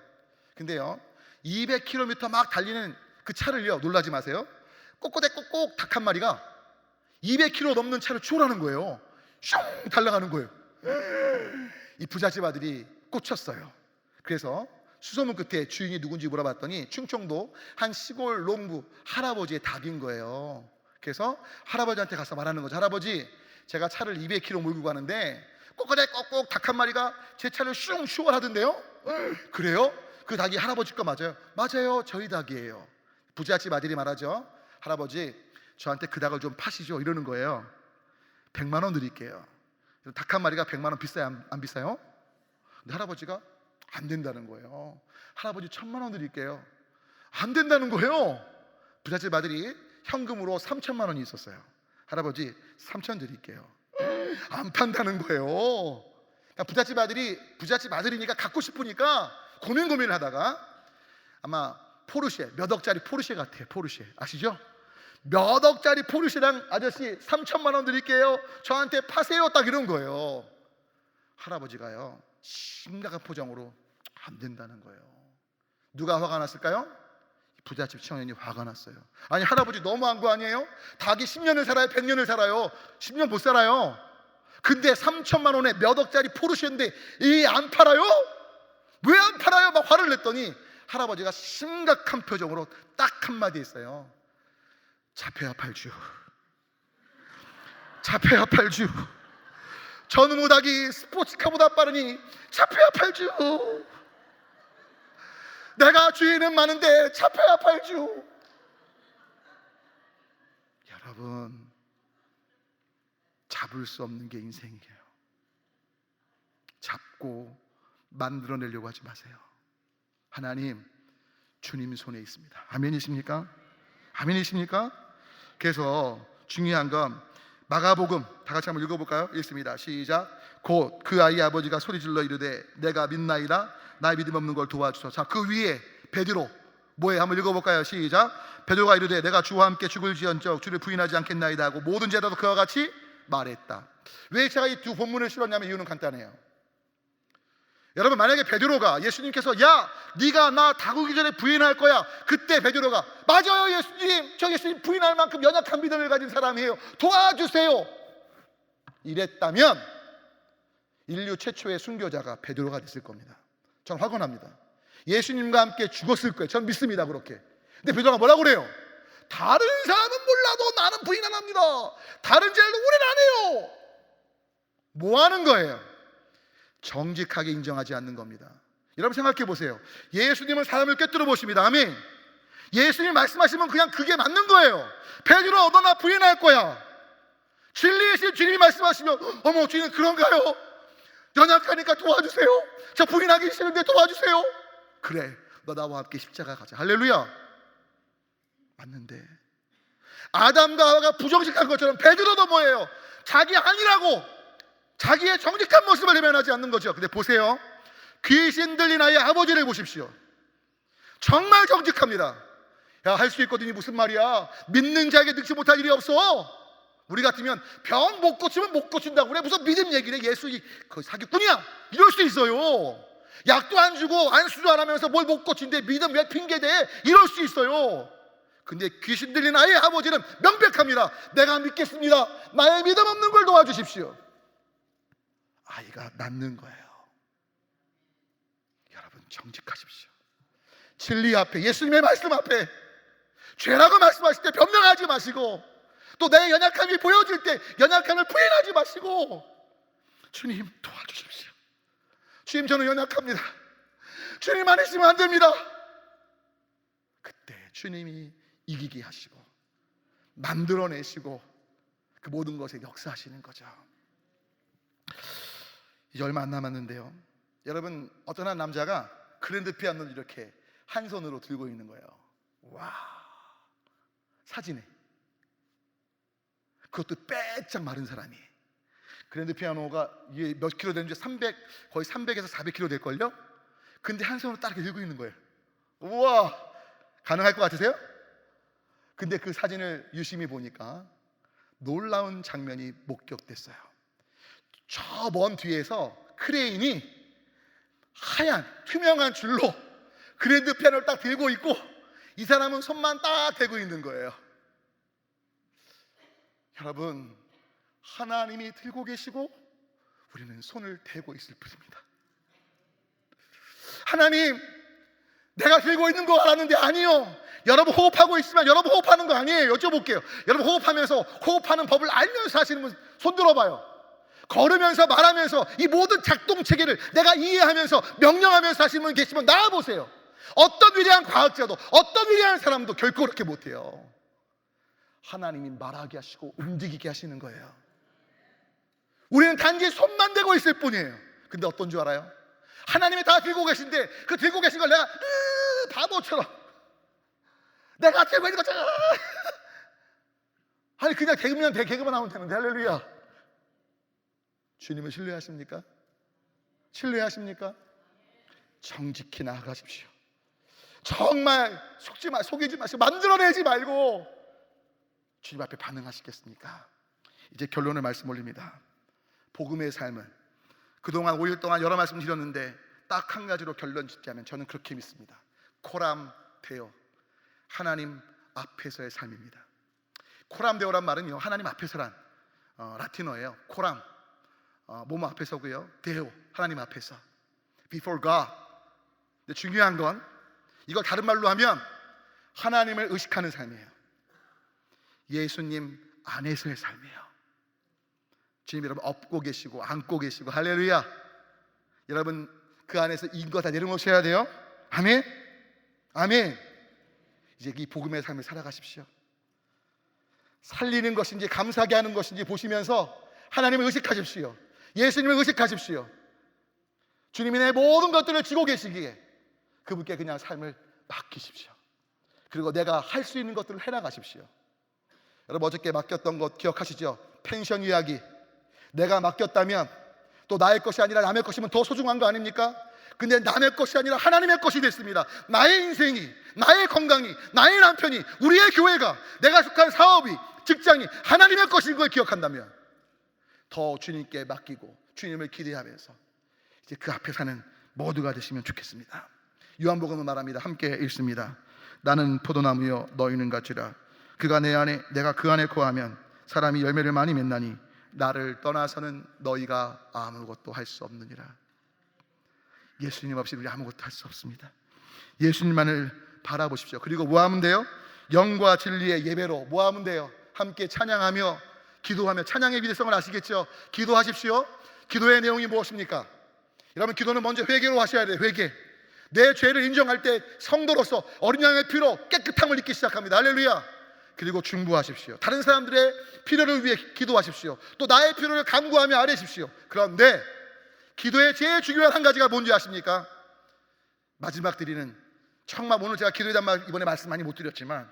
근데요, 200km 막 달리는 그 차를요, 놀라지 마세요, 꼬꼬대 꼬꼬 닭 한 마리가 200km 넘는 차를 추월하는 거예요. 슝 달려가는 거예요. 이 부잣집 아들이 꽂혔어요. 그래서 수소문 끝에 주인이 누군지 물어봤더니 충청도 한 시골 농부 할아버지의 닭인 거예요. 그래서 할아버지한테 가서 말하는 거죠. 할아버지, 제가 차를 200km 몰고 가는데 꼬꼬대 꼬꼬 닭 한 마리가 제 차를 슝 추월하던데요? 그래요? 그 닭이 할아버지 거 맞아요? 맞아요, 저희 닭이에요. 부잣집 아들이 말하죠. 할아버지, 저한테 그 닭을 좀 파시죠 이러는 거예요. 100만 원 드릴게요. 닭 한 마리가 100만 원 비싸요? 안 비싸요? 근데 할아버지가 안 된다는 거예요. 할아버지 1000만 원 드릴게요. 안 된다는 거예요. 부잣집 아들이 현금으로 3000만 원이 있었어요. 할아버지 3000 드릴게요. 안 판다는 거예요. 그러니까 부잣집 아들이니까 갖고 싶으니까 고민을 하다가 아마 포르쉐, 몇 억짜리 포르쉐 같아요. 포르쉐 아시죠? 몇 억짜리 포르쉐랑 아저씨 3000만 원 드릴게요, 저한테 파세요, 딱 이런 거예요. 할아버지가요, 심각한 표정으로 안 된다는 거예요. 누가 화가 났을까요? 부잣집 청년이 화가 났어요. 아니, 할아버지 너무한 거 아니에요? 닭이 10년을 살아요? 100년을 살아요? 10년 못 살아요. 근데 3천만 원에 몇 억짜리 포르쉐인데 이 안 팔아요? 왜 안 팔아요? 막 화를 냈더니 할아버지가 심각한 표정으로 딱 한마디 했어요. 잡혀야 팔죠. 잡혀야 팔죠. 저놈의 닭이 스포츠카보다 빠르니 잡혀야 팔죠. 내가 주인은 많은데 잡혀야 팔죠. 여러분, 잡을 수 없는 게 인생이에요. 잡고 만들어내려고 하지 마세요. 하나님, 주님 손에 있습니다. 아멘이십니까? 아멘이십니까? 그래서 중요한 건 마가복음 다 같이 한번 읽어볼까요? 읽습니다. 시작. 곧 그 아이 아버지가 소리질러 이르되 내가 믿나이다, 나의 믿음 없는 걸 도와주소서. 자, 그 위에 베드로 뭐예요? 한번 읽어볼까요? 시작. 베드로가 이르되 내가 주와 함께 죽을지언정 주를 부인하지 않겠나이다 하고 모든 제자도 그와 같이 말했다. 왜 제가 이 두 본문을 실었냐면 이유는 간단해요. 여러분, 만약에 베드로가 예수님께서 야, 네가 나 다구기 전에 부인할 거야, 그때 베드로가 맞아요 예수님, 저 예수님 부인할 만큼 연약한 믿음을 가진 사람이에요, 도와주세요, 이랬다면 인류 최초의 순교자가 베드로가 됐을 겁니다. 전 확언합니다. 예수님과 함께 죽었을 거예요. 전 믿습니다. 그렇게. 근데 베드로가 뭐라고 그래요? 다른 사람은 몰라도 나는 부인 안 합니다. 다른 죄를 우리는 안 해요. 뭐 하는 거예요? 정직하게 인정하지 않는 겁니다. 여러분 생각해 보세요. 예수님은 사람을 꿰뚫어 보십니다. 아멘. 예수님 말씀하시면 그냥 그게 맞는 거예요. 베드로, 너 나 부인할 거야. 진리이신 주님이 말씀하시면 어머 주님 그런가요? 연약하니까 도와주세요. 저 부인하기 싫은데 도와주세요. 그래, 너 나와 함께 십자가 가자. 할렐루야. 맞는데 아담과 하와가 부정직한 것처럼 베드로도 뭐예요? 자기 아니라고 자기의 정직한 모습을 외면하지 않는 거죠. 근데 보세요, 귀신 들린 아이의 아버지를 보십시오. 정말 정직합니다. 야, 할 수 있거든요. 무슨 말이야? 믿는 자에게 능치 못할 일이 없어. 우리 같으면 병 못 고치면 못 고친다고 그래, 무슨 믿음 얘기를 해, 예수 그 사기꾼이야, 이럴 수 있어요. 약도 안 주고 안수도 안 하면서 뭘 못 고친데 믿음 왜 핑계대, 이럴 수 있어요. 근데 귀신 들린 아이의 아버지는 명백합니다. 내가 믿겠습니다. 나의 믿음 없는 걸 도와주십시오. 아이가 낫는 거예요. 여러분, 정직하십시오. 진리 앞에, 예수님의 말씀 앞에 죄라고 말씀하실 때 변명하지 마시고, 또 내 연약함이 보여질 때 연약함을 부인하지 마시고, 주님 도와주십시오. 주님, 저는 연약합니다. 주님 안 있으면 안 됩니다. 그때 주님이 이기게 하시고 만들어내시고 그 모든 것에 역사하시는 거죠. 이제 얼마 안 남았는데요, 여러분, 어떤 한 남자가 그랜드 피아노를 이렇게 한 손으로 들고 있는 거예요. 와, 사진에. 그것도 빼짝 마른 사람이. 그랜드 피아노가 이게 몇 킬로 되는지 거의 300에서 400킬로 될걸요? 근데 한 손으로 딱 들고 있는 거예요. 우와, 가능할 것 같으세요? 근데 그 사진을 유심히 보니까 놀라운 장면이 목격됐어요. 저 먼 뒤에서 크레인이 하얀 투명한 줄로 그랜드 피아노를 딱 들고 있고, 이 사람은 손만 딱 대고 있는 거예요. 여러분, 하나님이 들고 계시고 우리는 손을 대고 있을 뿐입니다. 하나님, 내가 들고 있는 거 알았는데 아니요. 여러분 호흡하고 있으면 여러분 호흡하는 거 아니에요. 여쭤볼게요. 여러분 호흡하면서 호흡하는 법을 알면서 하시는 분 손 들어봐요. 걸으면서 말하면서 이 모든 작동 체계를 내가 이해하면서 명령하면서 하시는 분 계시면 나와보세요. 어떤 위대한 과학자도 어떤 위대한 사람도 결코 그렇게 못해요. 하나님이 말하게 하시고 움직이게 하시는 거예요. 우리는 단지 손만 대고 있을 뿐이에요. 근데 어떤 줄 알아요? 하나님이 다 들고 계신데 그 들고 계신 걸 내가 바보처럼 내가 들고 있는 것처럼 아니 그냥 개그만 하면 되는데, 할렐루야. 주님을 신뢰하십니까? 신뢰하십니까? 정직히 나아가십시오. 정말 속이지 마시고 만들어내지 말고 주님 앞에 반응하시겠습니까? 이제 결론을 말씀 올립니다. 복음의 삶은 그동안 5일 동안 여러 말씀 드렸는데 딱 한 가지로 결론 짓자면 저는 그렇게 믿습니다. 코람 데오, 하나님 앞에서의 삶입니다. 코람 데오란 말은요, 하나님 앞에서란 라틴어예요. 코람, 뭐뭐 앞에서고요, 데오, 하나님 앞에서, before God. 근데 중요한 건 이걸 다른 말로 하면 하나님을 의식하는 삶이에요. 예수님 안에서의 삶이에요. 주님 여러분 업고 계시고 안고 계시고, 할렐루야. 여러분 그 안에서 이거 다 내려놓으셔야 돼요. 아멘. 아멘. 이제 이 복음의 삶을 살아가십시오. 살리는 것인지 감사하게 하는 것인지 보시면서 하나님을 의식하십시오. 예수님을 의식하십시오. 주님이 내 모든 것들을 쥐고 계시기에 그분께 그냥 삶을 맡기십시오. 그리고 내가 할 수 있는 것들을 해나가십시오. 여러분 어저께 맡겼던 것 기억하시죠? 펜션 이야기. 내가 맡겼다면 또 나의 것이 아니라 남의 것이면 더 소중한 거 아닙니까? 근데 남의 것이 아니라 하나님의 것이 됐습니다. 나의 인생이, 나의 건강이, 나의 남편이, 우리의 교회가, 내가 속한 사업이, 직장이 하나님의 것인 걸 기억한다면 더 주님께 맡기고 주님을 기대하면서 이제 그 앞에 사는 모두가 되시면 좋겠습니다. 요한복음은 말합니다. 함께 읽습니다. 나는 포도나무여 너희는 같이라. 그가 내 안에 내가 그 안에 거하면 사람이 열매를 많이 맺나니 나를 떠나서는 너희가 아무것도 할 수 없느니라. 예수님 없이 우리 아무것도 할 수 없습니다. 예수님만을 바라보십시오. 그리고 뭐 하면 돼요? 영과 진리의 예배로 뭐 하면 돼요? 함께 찬양하며 기도하며. 찬양의 위대성을 아시겠죠? 기도하십시오. 기도의 내용이 무엇입니까? 여러분 기도는 먼저 회개로 하셔야 돼요. 회개. 내 죄를 인정할 때 성도로서 어린 양의 피로 깨끗함을 잊기 시작합니다. 할렐루야. 그리고 중보하십시오. 다른 사람들의 필요를 위해 기도하십시오. 또 나의 필요를 간구하며 아뢰십시오. 그런데 기도의 제일 중요한 한 가지가 뭔지 아십니까? 마지막 드리는, 정말 오늘 제가 기도에 대한 말 이번에 말씀 많이 못 드렸지만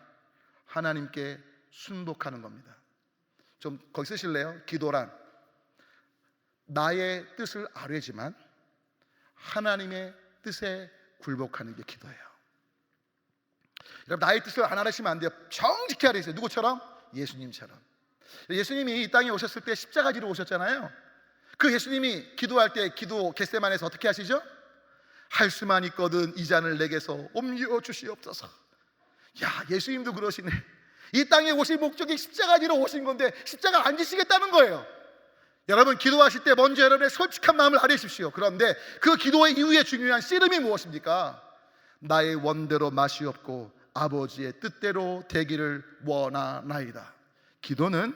하나님께 순복하는 겁니다. 좀 거기 쓰실래요? 기도란 나의 뜻을 아뢰지만 하나님의 뜻에 굴복하는 게 기도예요. 여러분 나의 뜻을 안 아뢰시면 안 돼요. 정직히 아뢰세요. 누구처럼? 예수님처럼. 예수님이 이 땅에 오셨을 때 십자가 지러 오셨잖아요. 그 예수님이 기도할 때 기도 겟세마네에서 어떻게 하시죠? 할 수만 있거든 이 잔을 내게서 옮겨 주시옵소서. 야, 예수님도 그러시네. 이 땅에 오신 목적이 십자가 지러 오신 건데 십자가 안 지시겠다는 거예요. 여러분, 기도하실 때 먼저 여러분의 솔직한 마음을 아뢰십시오. 그런데 그 기도의 이후에 중요한 씨름이 무엇입니까? 나의 원대로 마시옵고 아버지의 뜻대로 되기를 원하나이다. 기도는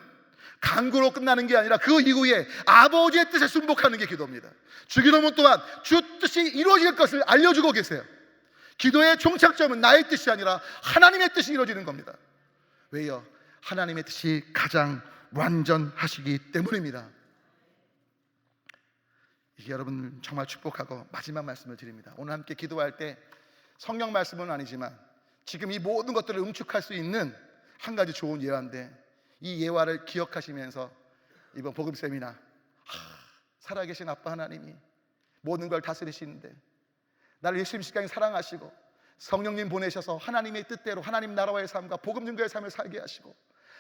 간구로 끝나는 게 아니라 그 이후에 아버지의 뜻에 순복하는 게 기도입니다. 주기도문 또한 주 뜻이 이루어질 것을 알려주고 계세요. 기도의 종착점은 나의 뜻이 아니라 하나님의 뜻이 이루어지는 겁니다. 왜요? 하나님의 뜻이 가장 완전하시기 때문입니다. 이게 여러분 정말 축복하고 마지막 말씀을 드립니다. 오늘 함께 기도할 때 성경 말씀은 아니지만 지금 이 모든 것들을 응축할 수 있는 한 가지 좋은 예화인데, 이 예화를 기억하시면서 이번 복음 세미나, 살아계신 아빠 하나님이 모든 걸 다스리시는데 나를 예수님 시간에 사랑하시고 성령님 보내셔서 하나님의 뜻대로 하나님 나라와의 삶과 복음 증거의 삶을 살게 하시고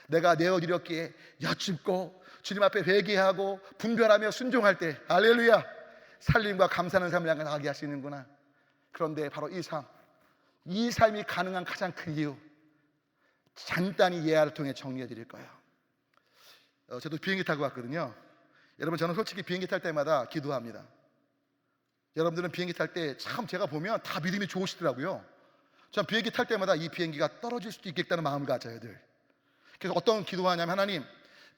내가 내어드렸기에 여쭙고 주님 앞에 회개하고 분별하며 순종할 때 할렐루야, 살림과 감사하는 삶을 나가게 하시는구나. 그런데 바로 이 삶이 가능한 가장 큰 이유, 간단히 예화를 통해 정리해 드릴 거예요. 저도 비행기 타고 왔거든요. 여러분, 저는 솔직히 비행기 탈 때마다 기도합니다. 여러분들은 비행기 탈 때 참 제가 보면 다 믿음이 좋으시더라고요. 전 비행기 탈 때마다 이 비행기가 떨어질 수도 있겠다는 마음을 가져요, 늘. 그래서 어떤 기도하냐면, 하나님,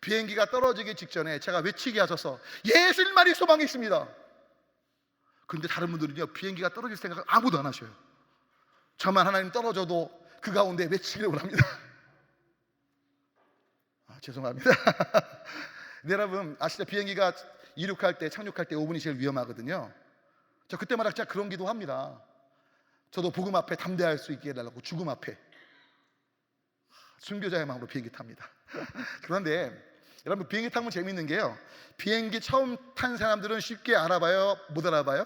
비행기가 떨어지기 직전에 제가 외치게 하셔서 예수님만이 소망이 있습니다. 그런데 다른 분들은요, 비행기가 떨어질 생각을 아무도 안 하셔요. 저만 하나님 떨어져도 그 가운데 외치기를 원합니다. 죄송합니다. 근데 여러분 아시죠? 비행기가 이륙할 때, 착륙할 때 5분이 제일 위험하거든요. 저 그때마다 진짜 그런 기도합니다. 저도 복음 앞에 담대할 수 있게 해달라고, 죽음 앞에. 순교자의 마음으로 비행기 탑니다. 그런데 여러분, 비행기 타면 재밌는 게요, 비행기 처음 탄 사람들은 쉽게 알아봐요, 못 알아봐요?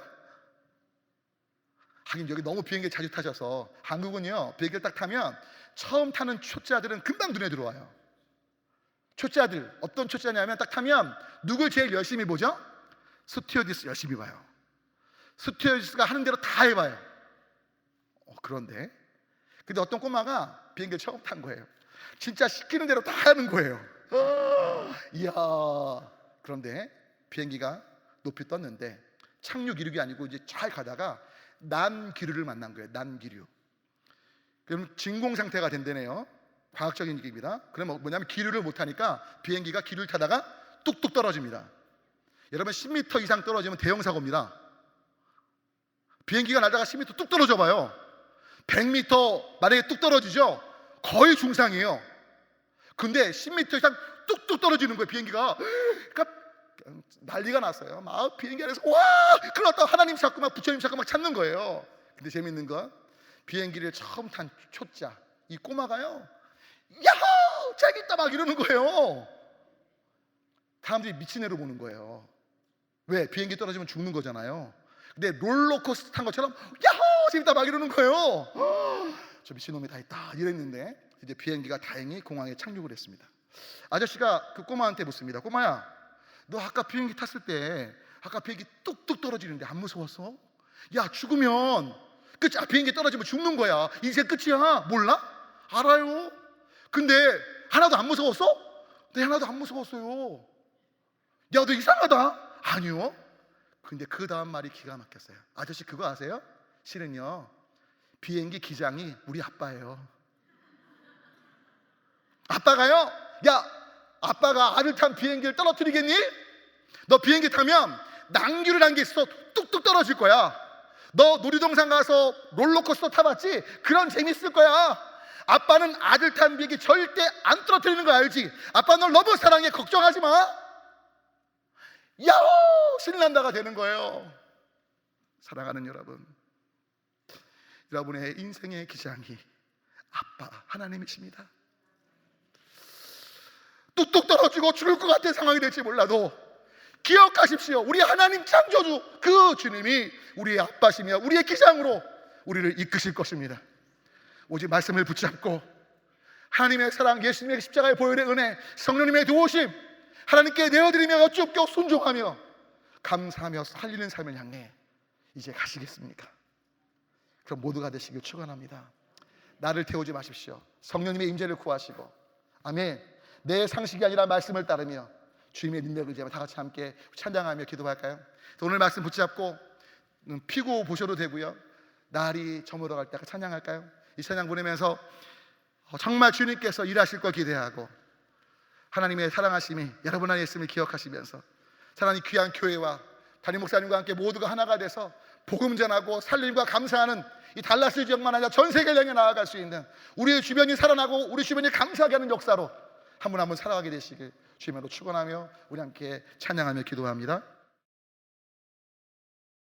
하긴 여기 너무 비행기 자주 타셔서, 한국은요 비행기를 딱 타면 처음 타는 초짜들은 금방 눈에 들어와요. 초짜들, 어떤 초짜냐면 딱 타면 누굴 제일 열심히 보죠? 스튜어디스 열심히 봐요. 스튜어디스가 하는 대로 다 해봐요. 그런데 어떤 꼬마가 비행기를 처음 탄 거예요. 진짜 시키는 대로 다 하는 거예요. 이야. 그런데 비행기가 높이 떴는데 착륙 이륙이 아니고 이제 잘 가다가 난기류를 만난 거예요. 난기류. 그럼 진공 상태가 된다네요. 과학적인 얘기입니다. 그러면 뭐냐면 기류를 못 타니까 비행기가 기류를 타다가 뚝뚝 떨어집니다. 여러분, 10m 이상 떨어지면 대형 사고입니다. 비행기가 날다가 10m 뚝 떨어져 봐요. 100m 만약에 뚝 떨어지죠? 거의 중상이에요. 근데 10m 이상 뚝뚝 떨어지는 거예요, 비행기가. 그러니까 난리가 났어요. 막 비행기 안에서 와! 큰일 났다. 하나님 찾고 막 부처님 찾고 막 찾는 거예요. 근데 재밌는 건 비행기를 처음 탄 초짜, 이 꼬마가요, 야호! 재밌다! 막 이러는 거예요. 사람들이 미친 애로 보는 거예요. 왜? 비행기 떨어지면 죽는 거잖아요. 근데 롤러코스터 탄 것처럼 야호! 재밌다! 막 이러는 거예요. 저 미친놈이 다 했다 이랬는데 이제 비행기가 다행히 공항에 착륙을 했습니다. 아저씨가 그 꼬마한테 묻습니다. 꼬마야, 너 아까 비행기 탔을 때 아까 비행기 뚝뚝 떨어지는데 안 무서웠어? 야, 죽으면 끝이야. 비행기 떨어지면 죽는 거야. 인생 끝이야. 몰라? 알아요. 근데 하나도 안 무서웠어? 네, 하나도 안 무서웠어요. 야, 너 이상하다. 아니요. 근데 그 다음 말이 기가 막혔어요. 아저씨 그거 아세요? 실은요, 비행기 기장이 우리 아빠예요. 아빠가요? 야, 아빠가 아들 탄 비행기를 떨어뜨리겠니? 너 비행기 타면 난기를 한 게 있어. 뚝뚝 떨어질 거야. 너 놀이동산 가서 롤러코스터 타봤지? 그런 재밌을 거야. 아빠는 아들 탄 비행기 절대 안 떨어뜨리는 거 알지? 아빠 널 너무 사랑해. 걱정하지 마. 야호! 신난다가 되는 거예요. 사랑하는 여러분, 여러분의 인생의 기장이 아빠 하나님이십니다. 뚝뚝 떨어지고 죽을 것 같은 상황이 될지 몰라도 기억하십시오. 우리 하나님 창조주 그 주님이 우리의 아빠시며 우리의 기장으로 우리를 이끄실 것입니다. 오직 말씀을 붙잡고 하나님의 사랑, 예수님의 십자가의 보혈의 은혜, 성령님의 도우심, 하나님께 내어드리며 여쭙고 순종하며 감사하며 살리는 삶을 향해 이제 가시겠습니까? 그럼 모두가 되시길 축원합니다. 나를 태우지 마십시오. 성령님의 임재를 구하시고, 아멘. 내 상식이 아니라 말씀을 따르며 주님의 능력을 의지하며 다 같이 함께 찬양하며 기도할까요? 오늘 말씀 붙잡고 피고 보셔도 되고요, 날이 저물어 갈 때 찬양할까요? 이 찬양 보내면서 정말 주님께서 일하실 걸 기대하고 하나님의 사랑하심이 여러분 안에 있음을 기억하시면서 사랑하는 귀한 교회와 담임 목사님과 함께 모두가 하나가 돼서 복음 전하고 살림과 감사하는 이 달라스 지역만 아니라 전 세계를 향해 나아갈 수 있는, 우리의 주변이 살아나고 우리 주변이 감사하게 하는 역사로 한 분 한 분 살아가게 되시길 주님으로 축원하며 우리 함께 찬양하며 기도합니다.